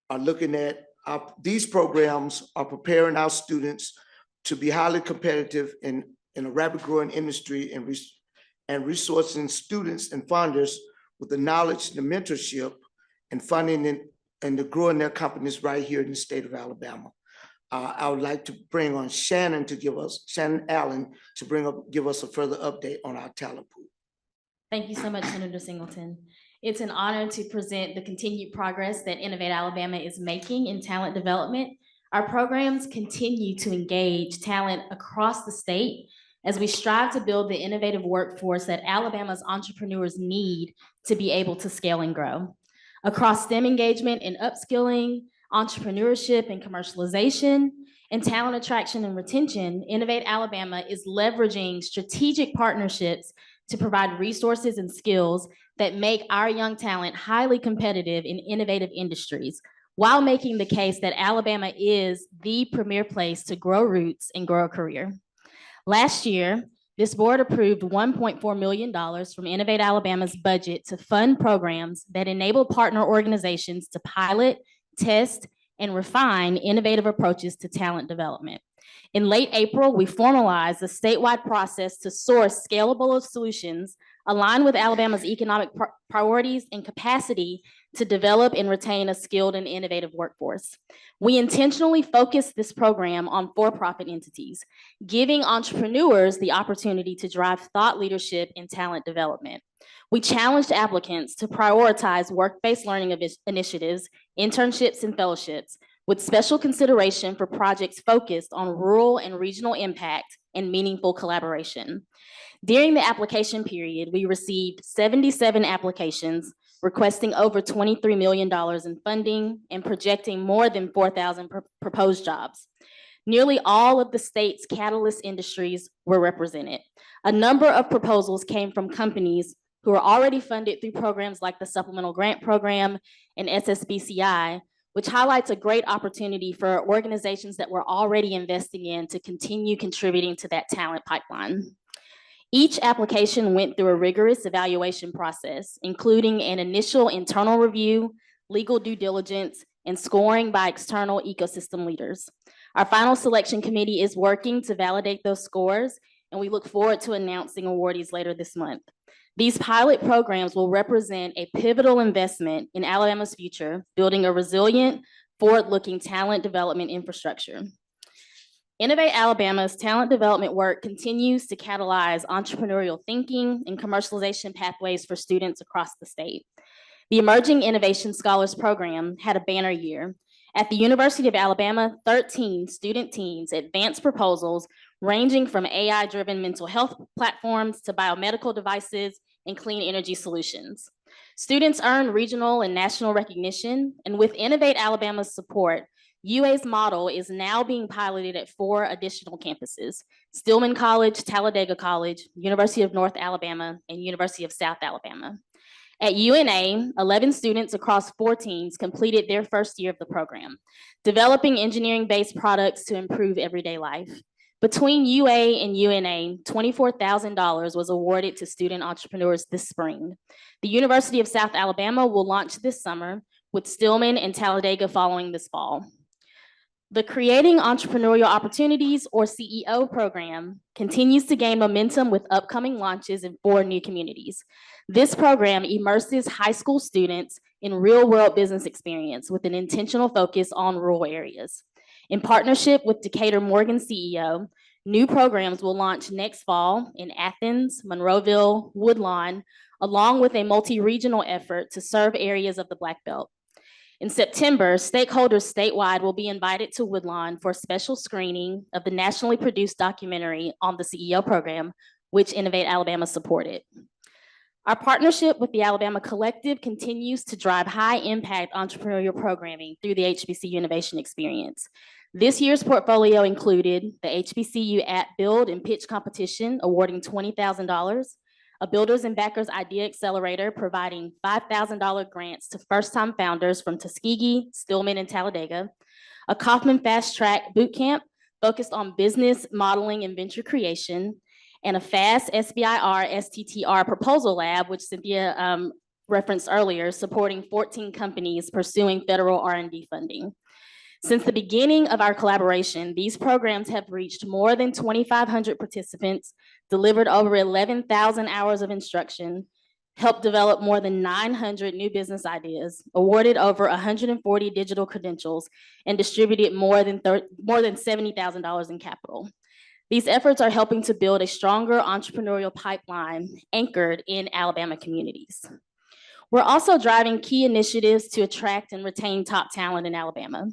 are looking at these programs are preparing our students to be highly competitive in a rapid growing industry and resourcing students and funders with the knowledge, the mentorship, and funding and to growing their companies right here in the state of Alabama. I would like to bring on Shannon Allen to give us a further update on our talent pool. Thank you so much, Senator Singleton. It's an honor to present the continued progress that Innovate Alabama is making in talent development. Our programs continue to engage talent across the state as we strive to build the innovative workforce that Alabama's entrepreneurs need to be able to scale and grow. Across STEM engagement and upskilling, entrepreneurship and commercialization, and talent attraction and retention, Innovate Alabama is leveraging strategic partnerships to provide resources and skills that make our young talent highly competitive in innovative industries, while making the case that Alabama is the premier place to grow roots and grow a career. Last year, this board approved $1.4 million from Innovate Alabama's budget to fund programs that enable partner organizations to pilot, test, and refine innovative approaches to talent development. In late April, we formalized a statewide process to source scalable solutions aligned with Alabama's economic priorities and capacity to develop and retain a skilled and innovative workforce. We intentionally focused this program on for-profit entities, giving entrepreneurs the opportunity to drive thought leadership and talent development. We challenged applicants to prioritize work-based learning initiatives, internships, and fellowships, with special consideration for projects focused on rural and regional impact and meaningful collaboration. During the application period, we received 77 applications requesting over $23 million in funding and projecting more than 4,000 proposed jobs. Nearly all of the state's catalyst industries were represented. A number of proposals came from companies who are already funded through programs like the Supplemental Grant Program and SSBCI, which highlights a great opportunity for organizations that we're already investing in to continue contributing to that talent pipeline. Each application went through a rigorous evaluation process, including an initial internal review, legal due diligence, and scoring by external ecosystem leaders. Our final selection committee is working to validate those scores, and we look forward to announcing awardees later this month. These pilot programs will represent a pivotal investment in Alabama's future, building a resilient, forward-looking talent development infrastructure. Innovate Alabama's talent development work continues to catalyze entrepreneurial thinking and commercialization pathways for students across the state. The Emerging Innovation Scholars Program had a banner year, At the University of Alabama, 13 student teams advanced proposals ranging from AI-driven mental health platforms to biomedical devices and clean energy solutions. Students earned regional and national recognition, and with Innovate Alabama's support, UA's model is now being piloted at 4 additional campuses: Stillman College, Talladega College, University of North Alabama, and University of South Alabama. At UNA, 11 students across 4 teams completed their first year of the program, developing engineering-based products to improve everyday life. Between UA and UNA, $24,000 was awarded to student entrepreneurs this spring. The University of South Alabama will launch this summer, with Stillman and Talladega following this fall. The Creating Entrepreneurial Opportunities, or CEO program, continues to gain momentum with upcoming launches in 4 new communities. This program immerses high school students in real-world business experience with an intentional focus on rural areas. In partnership with Decatur Morgan CEO, new programs will launch next fall in Athens, Monroeville, Woodlawn, along with a multi-regional effort to serve areas of the Black Belt. In September, stakeholders statewide will be invited to Woodlawn for a special screening of the nationally produced documentary on the CEO program, which Innovate Alabama supported. Our partnership with the Alabama Collective continues to drive high-impact entrepreneurial programming through the HBCU Innovation Experience. This year's portfolio included the HBCU App Build and Pitch Competition, awarding $20,000, a Builders and Backers Idea Accelerator, providing $5,000 grants to first-time founders from Tuskegee, Stillman, and Talladega, a Kauffman Fast Track Bootcamp focused on business modeling and venture creation, and a FAST SBIR STTR Proposal Lab, which Cynthia referenced earlier, supporting 14 companies pursuing federal R&D funding. Since the beginning of our collaboration, these programs have reached more than 2,500 participants, delivered over 11,000 hours of instruction, helped develop more than 900 new business ideas, awarded over 140 digital credentials, and distributed more than $70,000 in capital. These efforts are helping to build a stronger entrepreneurial pipeline anchored in Alabama communities. We're also driving key initiatives to attract and retain top talent in Alabama.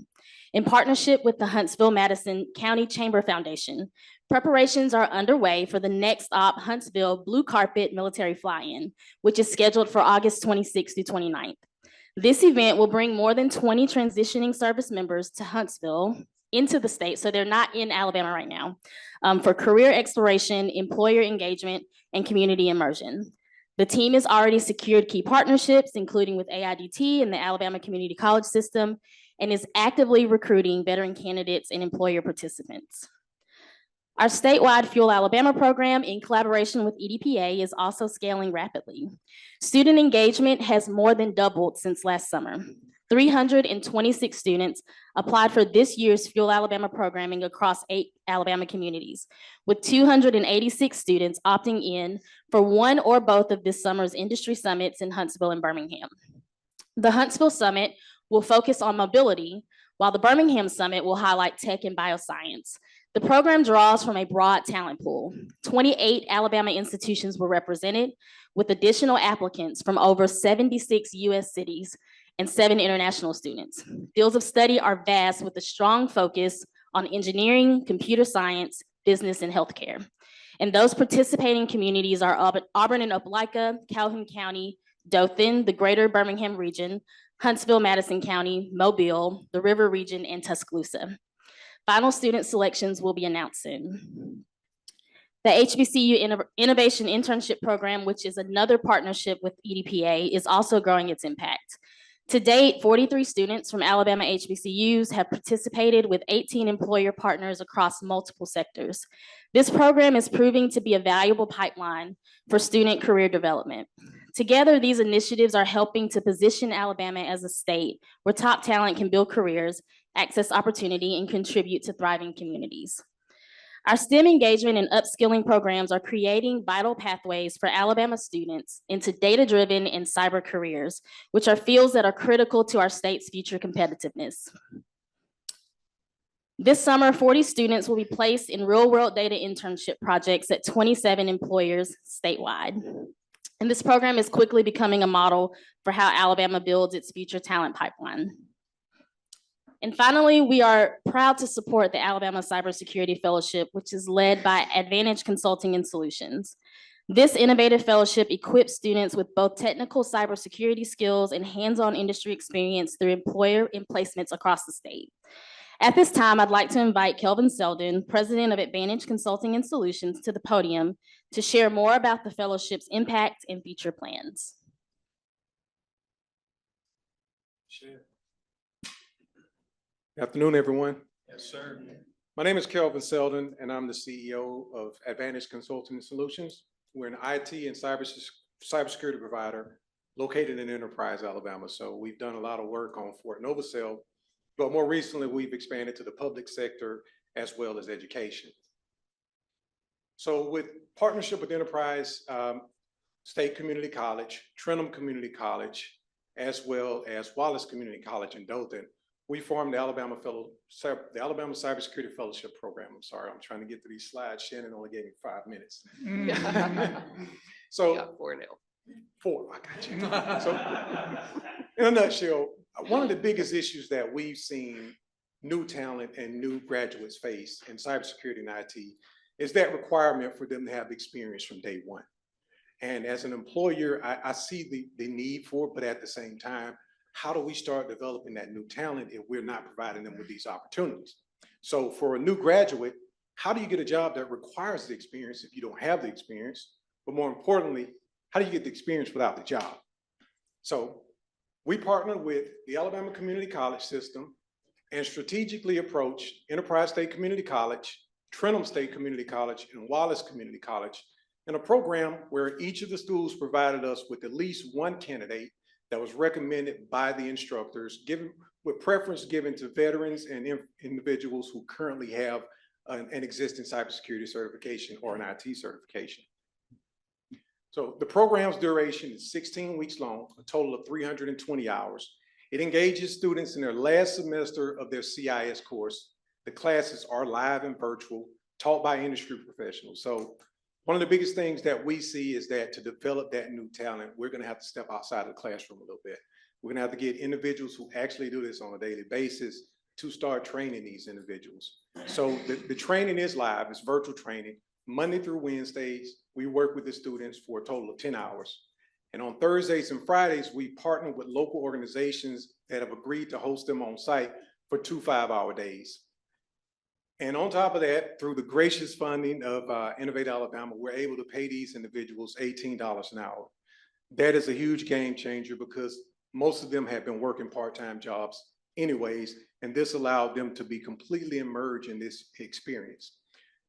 In partnership with the Huntsville-Madison County Chamber Foundation, preparations are underway for the Next Op Huntsville Blue Carpet Military Fly-In, which is scheduled for August 26th through 29th. This event will bring more than 20 transitioning service members to Huntsville into the state, so they're not in Alabama right now, for career exploration, employer engagement, and community immersion. The team has already secured key partnerships, including with AIDT and the Alabama Community College System, and is actively recruiting veteran candidates and employer participants. Our statewide Fuel Alabama program, in collaboration with EDPA, is also scaling rapidly. Student engagement has more than doubled since last summer. 326 students applied for this year's Fuel Alabama programming across 8 Alabama communities, with 286 students opting in for one or both of this summer's industry summits in Huntsville and Birmingham. The Huntsville Summit will focus on mobility, while the Birmingham Summit will highlight tech and bioscience. The program draws from a broad talent pool. 28 Alabama institutions were represented, with additional applicants from over 76 US cities and 7 international students. Fields of study are vast, with a strong focus on engineering, computer science, business, and healthcare. And those participating communities are Auburn and Opelika, Calhoun County, Dothan, the greater Birmingham region, Huntsville, Madison County, Mobile, the River region, and Tuscaloosa. Final student selections will be announced soon. The HBCU Innovation Internship Program, which is another partnership with EDPA, is also growing its impact. To date, 43 students from Alabama HBCUs have participated with 18 employer partners across multiple sectors. This program is proving to be a valuable pipeline for student career development. Together, these initiatives are helping to position Alabama as a state where top talent can build careers, access opportunity, and contribute to thriving communities. Our STEM engagement and upskilling programs are creating vital pathways for Alabama students into data-driven and cyber careers, which are fields that are critical to our state's future competitiveness. This summer, 40 students will be placed in real-world data internship projects at 27 employers statewide. And this program is quickly becoming a model for how Alabama builds its future talent pipeline. And finally, we are proud to support the Alabama Cybersecurity Fellowship, which is led by Advantage Consulting and Solutions. This innovative fellowship equips students with both technical cybersecurity skills and hands-on industry experience through employer placements across the state. At this time, I'd like to invite Kelvin Selden, President of Advantage Consulting and Solutions, to the podium to share more about the fellowship's impact and future plans. Good afternoon, everyone. Yes, sir. My name is Kelvin Selden, and I'm the CEO of Advantage Consulting Solutions. We're an IT and cybersecurity provider located in Enterprise, Alabama. So we've done a lot of work on Fort Novacell, but more recently, we've expanded to the public sector as well as education. So with partnership with Enterprise State Community College, Trenton Community College, as well as Wallace Community College in Dothan, we formed the Alabama Cybersecurity Fellowship Program. I'm sorry, I'm trying to get to these slides. Shannon only gave me 5 minutes. So, You got 4 now. 4, I got you. So, in a nutshell, one of the biggest issues that we've seen new talent and new graduates face in cybersecurity and IT is that requirement for them to have experience from day one. And as an employer, I see the need for it, but at the same time, how do we start developing that new talent if we're not providing them with these opportunities? So for a new graduate, how do you get a job that requires the experience if you don't have the experience? But more importantly, how do you get the experience without the job? So we partnered with the Alabama Community College System and strategically approached Enterprise State Community College, Trenton State Community College, and Wallace Community College in a program where each of the schools provided us with at least one candidate that was recommended by the instructors, with preference given to veterans and individuals who currently have an existing cybersecurity certification or an IT certification. So the program's duration is 16 weeks long, a total of 320 hours. It engages students in their last semester of their CIS course. The classes are live and virtual, taught by industry professionals. So one of the biggest things that we see is that to develop that new talent, we're going to have to step outside of the classroom a little bit. We're going to have to get individuals who actually do this on a daily basis to start training these individuals. So the training is live, it's virtual training. Monday through Wednesdays, we work with the students for a total of 10 hours. And on Thursdays and Fridays, we partner with local organizations that have agreed to host them on site for 2 5-hour days. And on top of that, through the gracious funding of Innovate Alabama, we're able to pay these individuals $18 an hour. That is a huge game changer because most of them have been working part-time jobs anyways, and this allowed them to be completely immersed in this experience.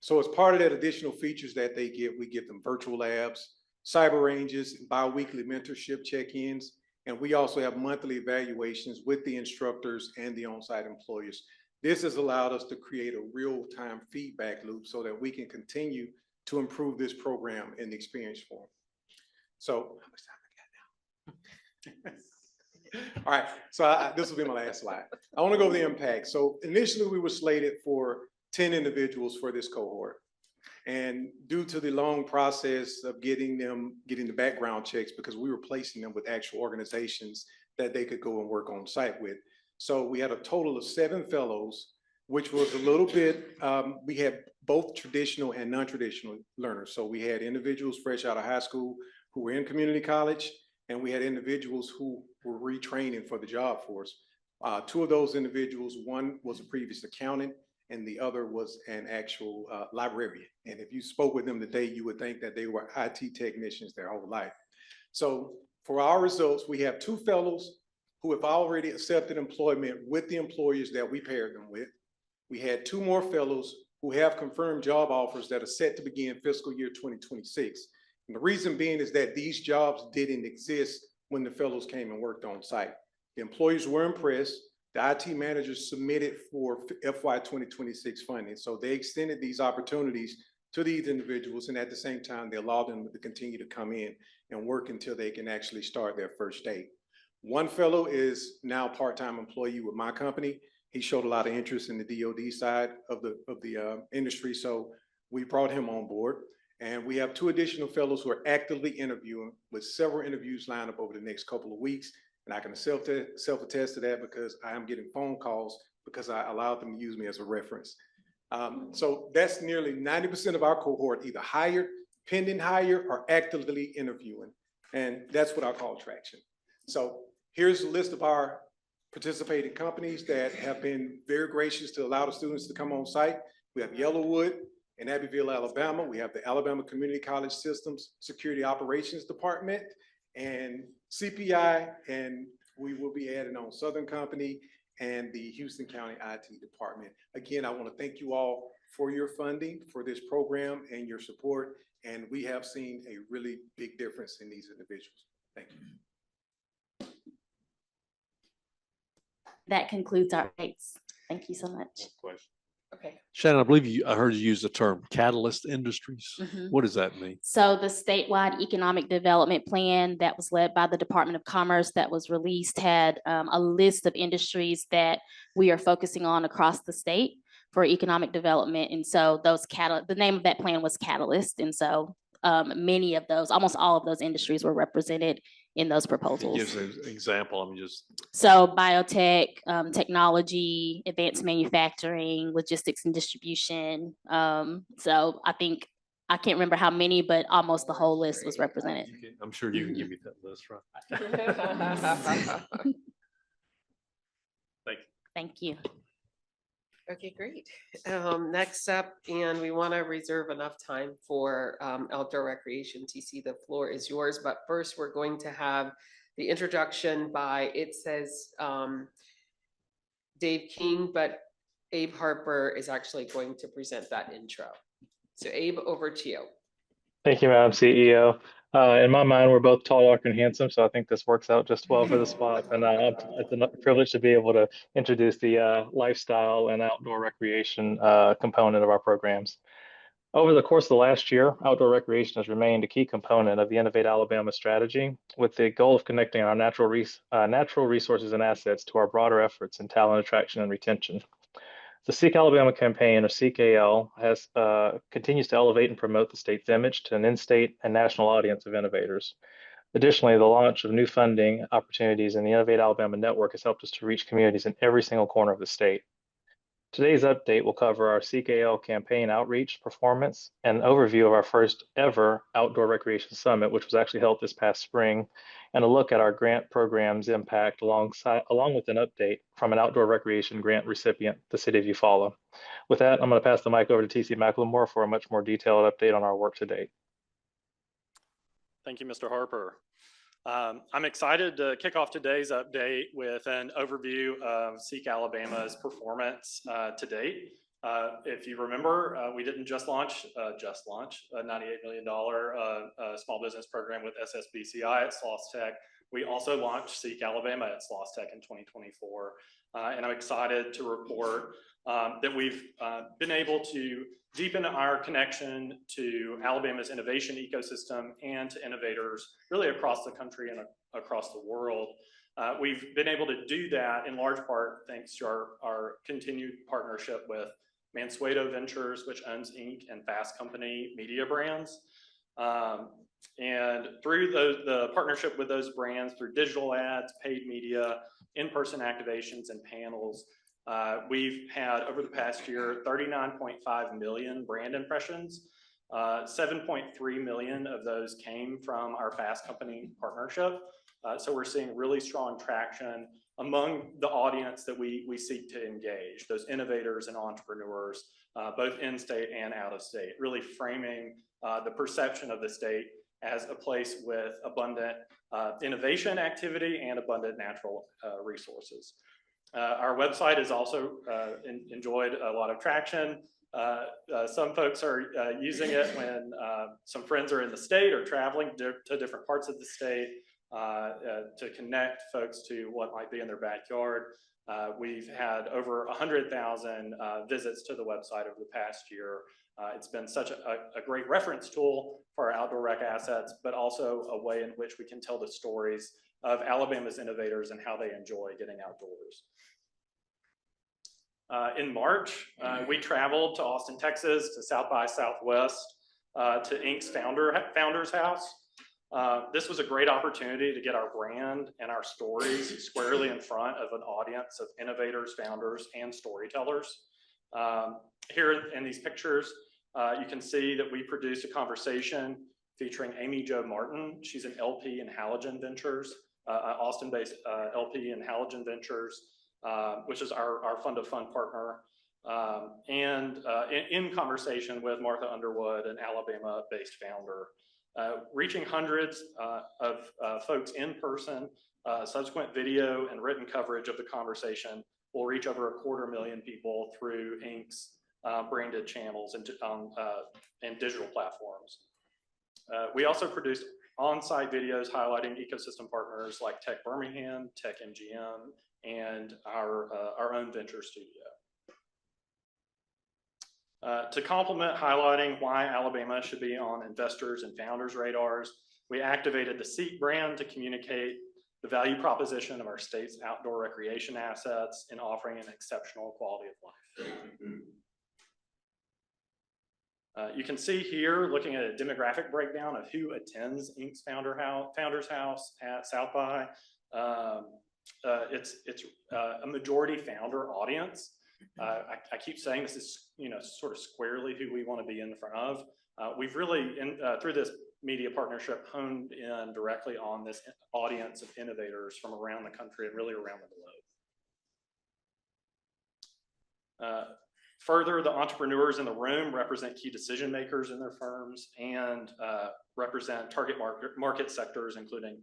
So as part of that additional features that they get, we give them virtual labs, cyber ranges, bi-weekly mentorship check-ins, and we also have monthly evaluations with the instructors and the on-site employers. This has allowed us to create a real-time feedback loop so that we can continue to improve this program in the experience form. So, how much time I got now? All right, so this will be my last slide. I want to go over the impact. So initially we were slated for 10 individuals for this cohort. And due to the long process of getting the background checks, because we were placing them with actual organizations that they could go and work on site with. So we had a total of 7 fellows, which was a little bit, we had both traditional and non-traditional learners. So we had individuals fresh out of high school who were in community college, and we had individuals who were retraining for the job force. 2 of those individuals, one was a previous accountant, and the other was an actual librarian. And if you spoke with them today, you would think that they were IT technicians their whole life. So for our results, we have 2 fellows who have already accepted employment with the employers that we paired them with. We had 2 more fellows who have confirmed job offers that are set to begin fiscal year 2026. And the reason being is that these jobs didn't exist when the fellows came and worked on site. The employers were impressed. The IT managers submitted for FY 2026 funding. So they extended these opportunities to these individuals, and at the same time, they allowed them to continue to come in and work until they can actually start their first day. One fellow is now a part-time employee with my company. He showed a lot of interest in the DoD side of the industry, so we brought him on board. And we have 2 additional fellows who are actively interviewing, with several interviews lined up over the next couple of weeks. And I can self-attest to that because I am getting phone calls because I allowed them to use me as a reference. So that's nearly 90% of our cohort either hired, pending hire, or actively interviewing. And that's what I call traction. So here's a list of our participating companies that have been very gracious to allow the students to come on site. We have Yellowwood in Abbeville, Alabama. We have the Alabama Community College Systems Security Operations Department and CPI, and we will be adding on Southern Company and the Houston County IT Department. Again, I want to thank you all for your funding for this program and your support. And we have seen a really big difference in these individuals. Thank you. That concludes our updates. Thank you so much. Okay. Shannon, I believe I heard you use the term catalyst industries. Mhm. What does that mean? So the statewide economic development plan that was led by the Department of Commerce that was released had a list of industries that we are focusing on across the state for economic development. And so the name of that plan was Catalyst. And so many of those, almost all of those industries were represented in those proposals. Gives an example. I'm just. So biotech, technology, advanced manufacturing, logistics and distribution. So I think, I can't remember how many, but almost the whole list was represented. I'm sure you can give me that list, right? Thank you. Thank you. Okay, great. Next up, and we want to reserve enough time for outdoor recreation. TC, the floor is yours. But first, we're going to have the introduction by, it says Dave King, but Abe Harper is actually going to present that intro. So Abe, over to you. Thank you, Madam CEO. In my mind, we're both tall, dark, and handsome, so I think this works out just well for the spot. And it's a privilege to be able to introduce the lifestyle and outdoor recreation component of our programs. Over the course of the last year, outdoor recreation has remained a key component of the Innovate Alabama strategy, with the goal of connecting our natural resources and assets to our broader efforts in talent attraction and retention. The Seek Alabama campaign, or CKL, continues to elevate and promote the state's image to an in-state and national audience of innovators. Additionally, the launch of new funding opportunities in the Innovate Alabama network has helped us to reach communities in every single corner of the state. Today's update will cover our CKL campaign outreach, performance, and an overview of our first ever Outdoor Recreation Summit, which was actually held this past spring, and a look at our grant program's impact along with an update from an outdoor recreation grant recipient, the City of Eufaula. With that, I'm going to pass the mic over to TC McLemore for a much more detailed update on our work to date. Thank you, Mr. Harper. I'm excited to kick off today's update with an overview of Seek Alabama's performance to date. If you remember, we didn't just launch a $98 million small business program with SSBCI at SLOSS Tech. We also launched Seek Alabama at SLOSS Tech in 2024. And I'm excited to report that we've been able to deepen our connection to Alabama's innovation ecosystem and to innovators really across the country and across the world. We've been able to do that in large part thanks to our continued partnership with Mansueto Ventures, which owns Inc. and Fast Company media brands. And through the partnership with those brands, through digital ads, paid media, in-person activations, and panels, we've had over the past year 39.5 million brand impressions. 7.3 million of those came from our Fast Company partnership. So we're seeing really strong traction among the audience that we seek to engage, those innovators and entrepreneurs, both in state and out of state, really framing the perception of the state as a place with abundant innovation activity and abundant natural resources. Our website has also enjoyed a lot of traction. Some folks are using it when some friends are in the state or traveling to different parts of the state to connect folks to what might be in their backyard. We've had over 100,000 visits to the website over the past year. It's been such a great reference tool for our outdoor rec assets, but also a way in which we can tell the stories of Alabama's innovators and how they enjoy getting outdoors. In March, we traveled to Austin, Texas, to South by Southwest, to Inc.'s Founders House. This was a great opportunity to get our brand and our stories squarely in front of an audience of innovators, founders, and storytellers. Here in these pictures, you can see that we produced a conversation featuring Amy Jo Martin. She's an LP in Halogen Ventures, Austin-based LP in Halogen Ventures, which is our fund of fund partner. And in conversation with Martha Underwood, an Alabama-based founder, reaching hundreds of folks in person. Subsequent video and written coverage of the conversation will reach over 250,000 people through Inc.'s branded channels and digital platforms. We also produced on-site videos highlighting ecosystem partners like Tech Birmingham, Tech MGM, and our own venture studio. To complement highlighting why Alabama should be on investors and founders' radars, we activated the Seek brand to communicate the value proposition of our state's outdoor recreation assets in offering an exceptional quality of life. You can see here, looking at a demographic breakdown of who attends Inc.'s Founders House at South by. It's a majority founder audience. I keep saying this is, sort of squarely who we want to be in front of. We've really, through this media partnership, honed in directly on this audience of innovators from around the country and really around the globe. Further, the entrepreneurs in the room represent key decision makers in their firms and represent target market sectors, including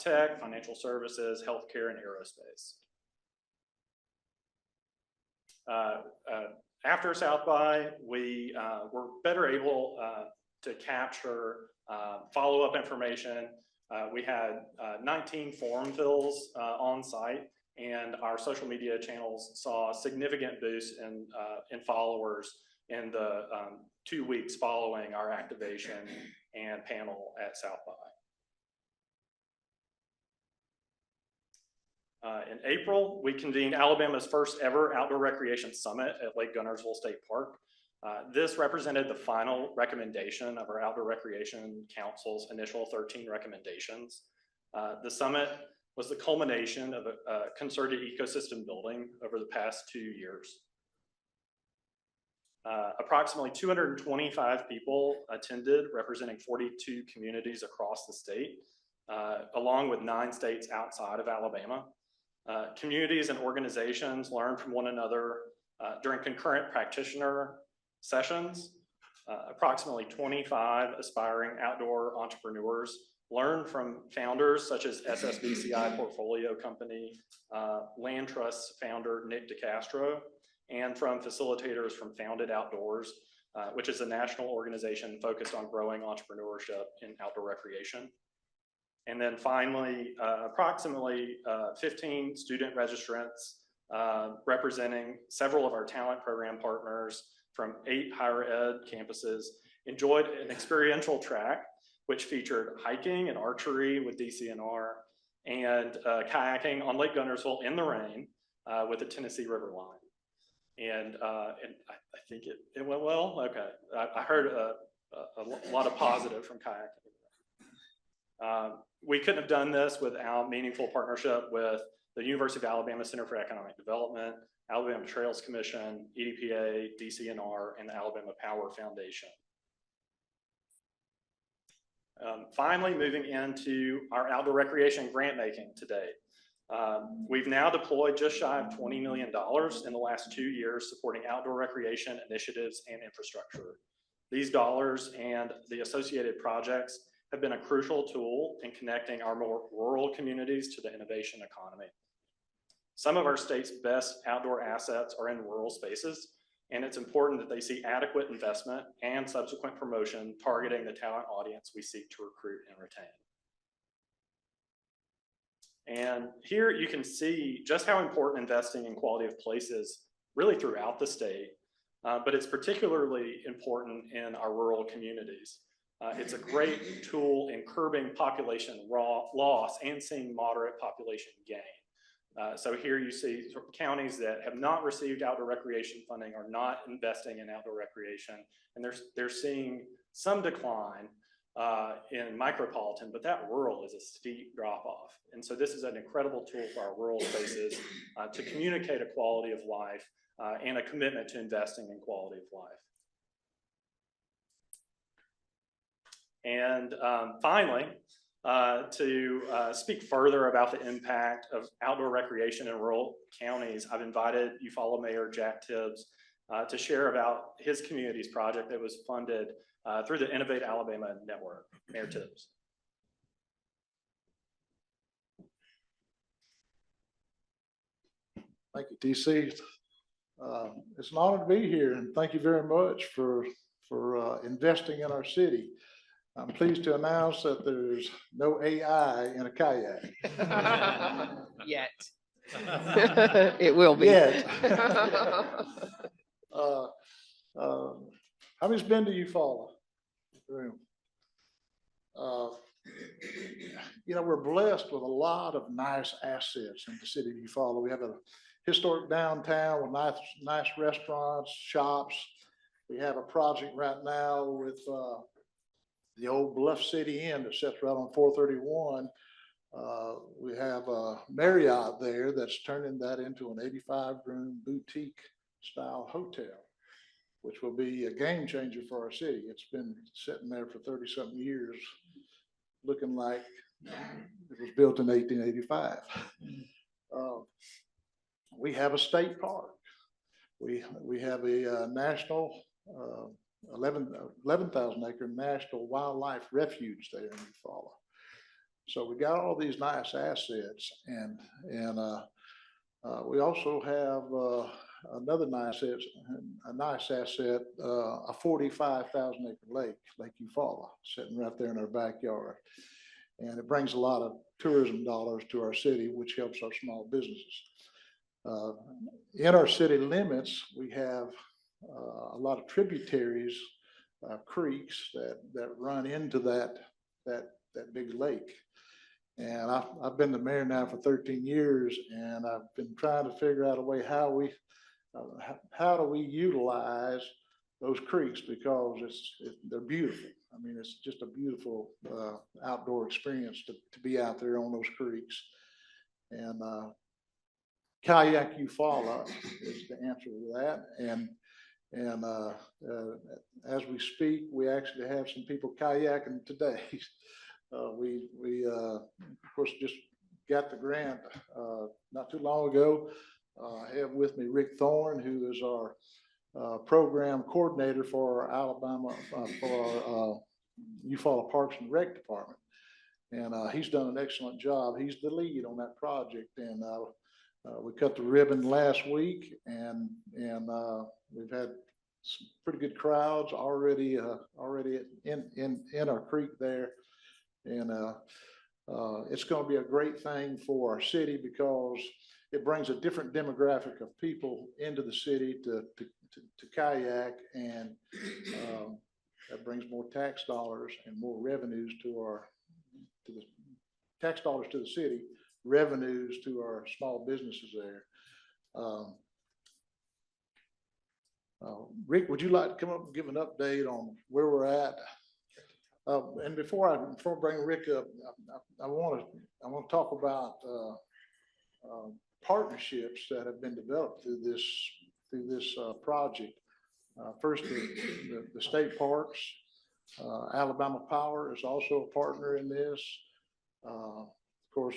tech, financial services, healthcare, and aerospace. After South by, we were better able to capture follow-up information. We had 19 form fills on site, and our social media channels saw a significant boost in followers in the 2 weeks following our activation and panel at South by. In April, we convened Alabama's first ever outdoor recreation summit at Lake Gunnersville State Park. This represented the final recommendation of our Outdoor Recreation Council's initial 13 recommendations. The summit was the culmination of a concerted ecosystem building over the past 2 years. Approximately 225 people attended, representing 42 communities across the state, along with 9 states outside of Alabama. Communities and organizations learned from one another during concurrent practitioner sessions. Approximately 25 aspiring outdoor entrepreneurs learned from founders such as SSBCI portfolio company, Land Trust founder Nick DeCastro, and from facilitators from Founded Outdoors, which is a national organization focused on growing entrepreneurship in outdoor recreation. And then finally, approximately 15 student registrants representing several of our talent program partners from 8 higher ed campuses enjoyed an experiential track which featured hiking and archery with DCNR and kayaking on Lake Gunnersville in the rain with the Tennessee River line. And I think it went well. Okay, I heard a lot of positive from kayaking. We couldn't have done this without meaningful partnership with the University of Alabama Center for Economic Development, Alabama Trails Commission, EDPA, DCNR, and the Alabama Power Foundation. Finally, moving into our outdoor recreation grant making today. We've now deployed just shy of $20 million in the last 2 years supporting outdoor recreation initiatives and infrastructure. These dollars and the associated projects have been a crucial tool in connecting our more rural communities to the innovation economy. Some of our state's best outdoor assets are in rural spaces, and it's important that they see adequate investment and subsequent promotion targeting the talent audience we seek to recruit and retain. And here you can see just how important investing in quality of place is really throughout the state, but it's particularly important in our rural communities. It's a great tool in curbing population loss and seeing moderate population gain. So here you see sort of counties that have not received outdoor recreation funding are not investing in outdoor recreation, and they're seeing some decline in micropolitan, but that rural is a steep drop off. And so this is an incredible tool for our rural spaces to communicate a quality of life and a commitment to investing in quality of life. And finally, to speak further about the impact of outdoor recreation in rural counties, I've invited Eufaula Mayor Jack Tibbs to share about his community's project that was funded through the Innovate Alabama Network. Mayor Tibbs. Thank you, TC. It's an honor to be here, and thank you very much for investing in our city. I'm pleased to announce that there's no AI in a kayak. Yet. It will be. Yet. How many's been to Eufaula? You know, we're blessed with a lot of nice assets in the city of Eufaula. We have a historic downtown with nice restaurants, shops. We have a project right now with the old Bluff City Inn that sits right on 431. We have a Marriott there that's turning that into an 85-room boutique style hotel, which will be a game changer for our city. It's been sitting there for 30-something years, looking like it was built in 1885. We have a state park. We have a national 11,000 acre national wildlife refuge there in Eufaula. So we got all these nice assets, and we also have another nice asset, a 45,000 acre Lake Eufaula, sitting right there in our backyard. And it brings a lot of tourism dollars to our city, which helps our small businesses. In our city limits, we have a lot of tributaries, creeks that run into that big lake. And I've been the mayor now for 13 years, and I've been trying to figure out a way how do we utilize those creeks, because they're beautiful. I mean, it's just a beautiful outdoor experience to be out there on those creeks. And Kayak Eufaula is the answer to that. And as we speak, we actually have some people kayaking today. We of course just got the grant not too long ago. I have with me Rick Thorne, who is our program coordinator for our Alabama, for our Eufaula Parks and Rec Department. And he's done an excellent job. He's the lead on that project. And we cut the ribbon last week, and we've had some pretty good crowds already in our creek there. And it's going to be a great thing for our city, because it brings a different demographic of people into the city to kayak, and that brings more tax dollars and more revenues to the tax dollars to the city, revenues to our small businesses there. Rick, would you like to come up and give an update on where we're at? And before I bring Rick up, I want to talk about partnerships that have been developed through this project. First, the state parks. Alabama Power is also a partner in this. Of course,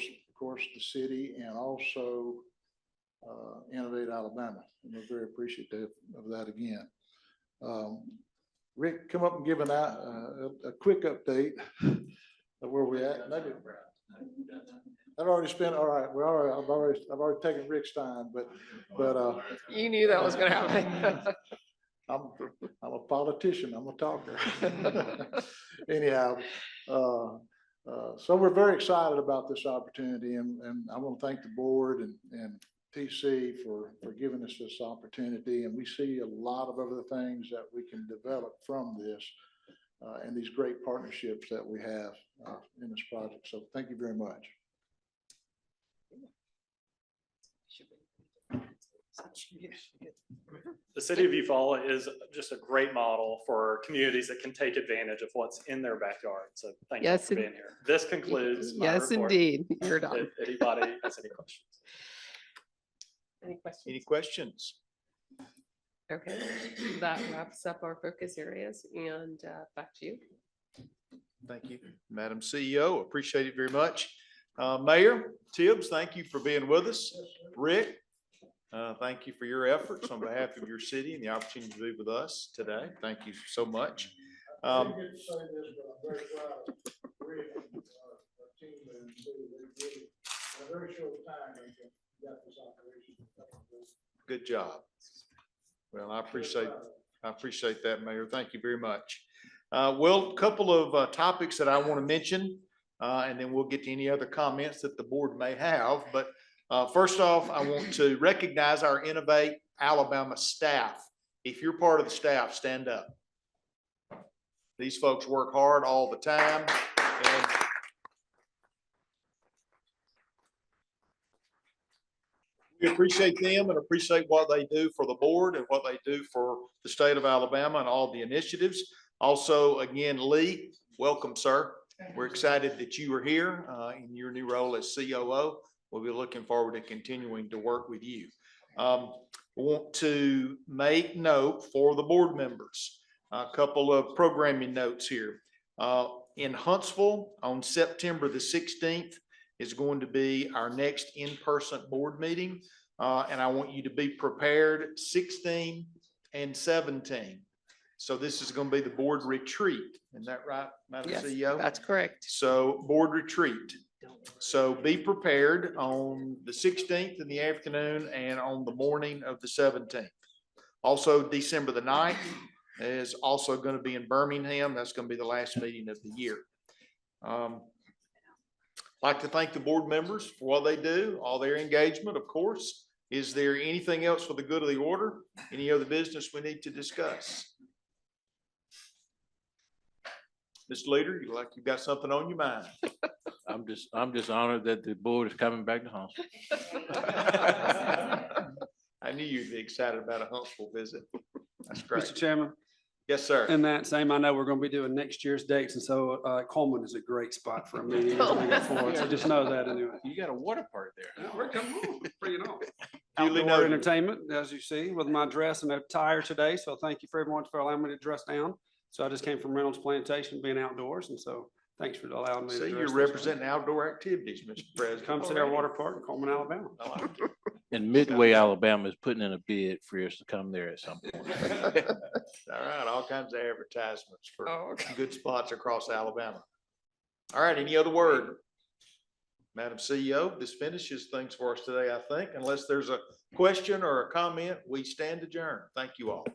the city, and also Innovate Alabama. And we're very appreciative of that again. Rick, come up and give a quick update of where we're at. Maybe I've already spent. All right, I've already taken Rick's time, but you knew that was going to happen. I'm a politician. I'm a talker. Anyhow, so we're very excited about this opportunity, and I want to thank the board and TC for giving us this opportunity. And we see a lot of other things that we can develop from this and these great partnerships that we have in this project. So thank you very much. The city of Eufaula is just a great model for communities that can take advantage of what's in their backyard. So thank you Yes, for being here. This concludes my Yes, report. indeed. You're done. If anybody has any questions. Any questions? Any questions? Okay, that wraps up our focus areas and back to you. Thank you, Madam CEO. Appreciate it very much. Mayor Tibbs, thank you for being with us. Rick, thank you for your efforts on behalf of your city and the opportunity to be with us today. Thank you so much. Good job. Well, I appreciate that, Mayor. Thank you very much. Well, a couple of topics that I want to mention, and then we'll get to any other comments that the board may have. But first off, I want to recognize our Innovate Alabama staff. If you're part of the staff, stand up. These folks work hard all the time. And we appreciate them and appreciate what they do for the board and what they do for the state of Alabama and all the initiatives. Also, again, Lee, welcome, sir. We're excited that you are here in your new role as COO. We'll be looking forward to continuing to work with you. I want to make note for the board members, a couple of programming notes here. In Huntsville on September the 16th is going to be our next in-person board meeting. And I want you to be prepared 16 and 17. So this is going to be the board retreat. Isn't that right, Madam Yes, CEO? that's correct. So board retreat. So be prepared on the 16th in the afternoon and on the morning of the 17th. Also, December the 9th is also going to be in Birmingham. That's going to be the last meeting of the year. I'd like to thank the board members for what they do, all their engagement, of course. Is there anything else for the good of the order? Any other business we need to discuss? Mr. Leader, you've got something on your mind. I'm just honored that the board is coming back to Huntsville. I knew you'd be excited about a Huntsville visit. That's great. Mr. Chairman. Yes, sir. And that same, I know we're going to be doing next year's dates. And so Coleman is a great spot for a meeting as we go forward. So just know that anyway. You got a water park there. Come on, bring it on. Duly Outdoor noted. entertainment, as you see, with my dress and attire today. So thank you for everyone for allowing me to dress down. So I just came from Reynolds Plantation, being outdoors. And so thanks for allowing me to See, dress you're this way. representing outdoor activities, Mr. President. Come see our water park in Coleman, Alabama. I like it. And Midway, Alabama is putting in a bid for us to come there at some point. All right, all kinds of advertisements for good spots across Alabama. All right, any other word? Madam CEO, this finishes things for us today, I think. Unless there's a question or a comment, we stand adjourned. Thank you all.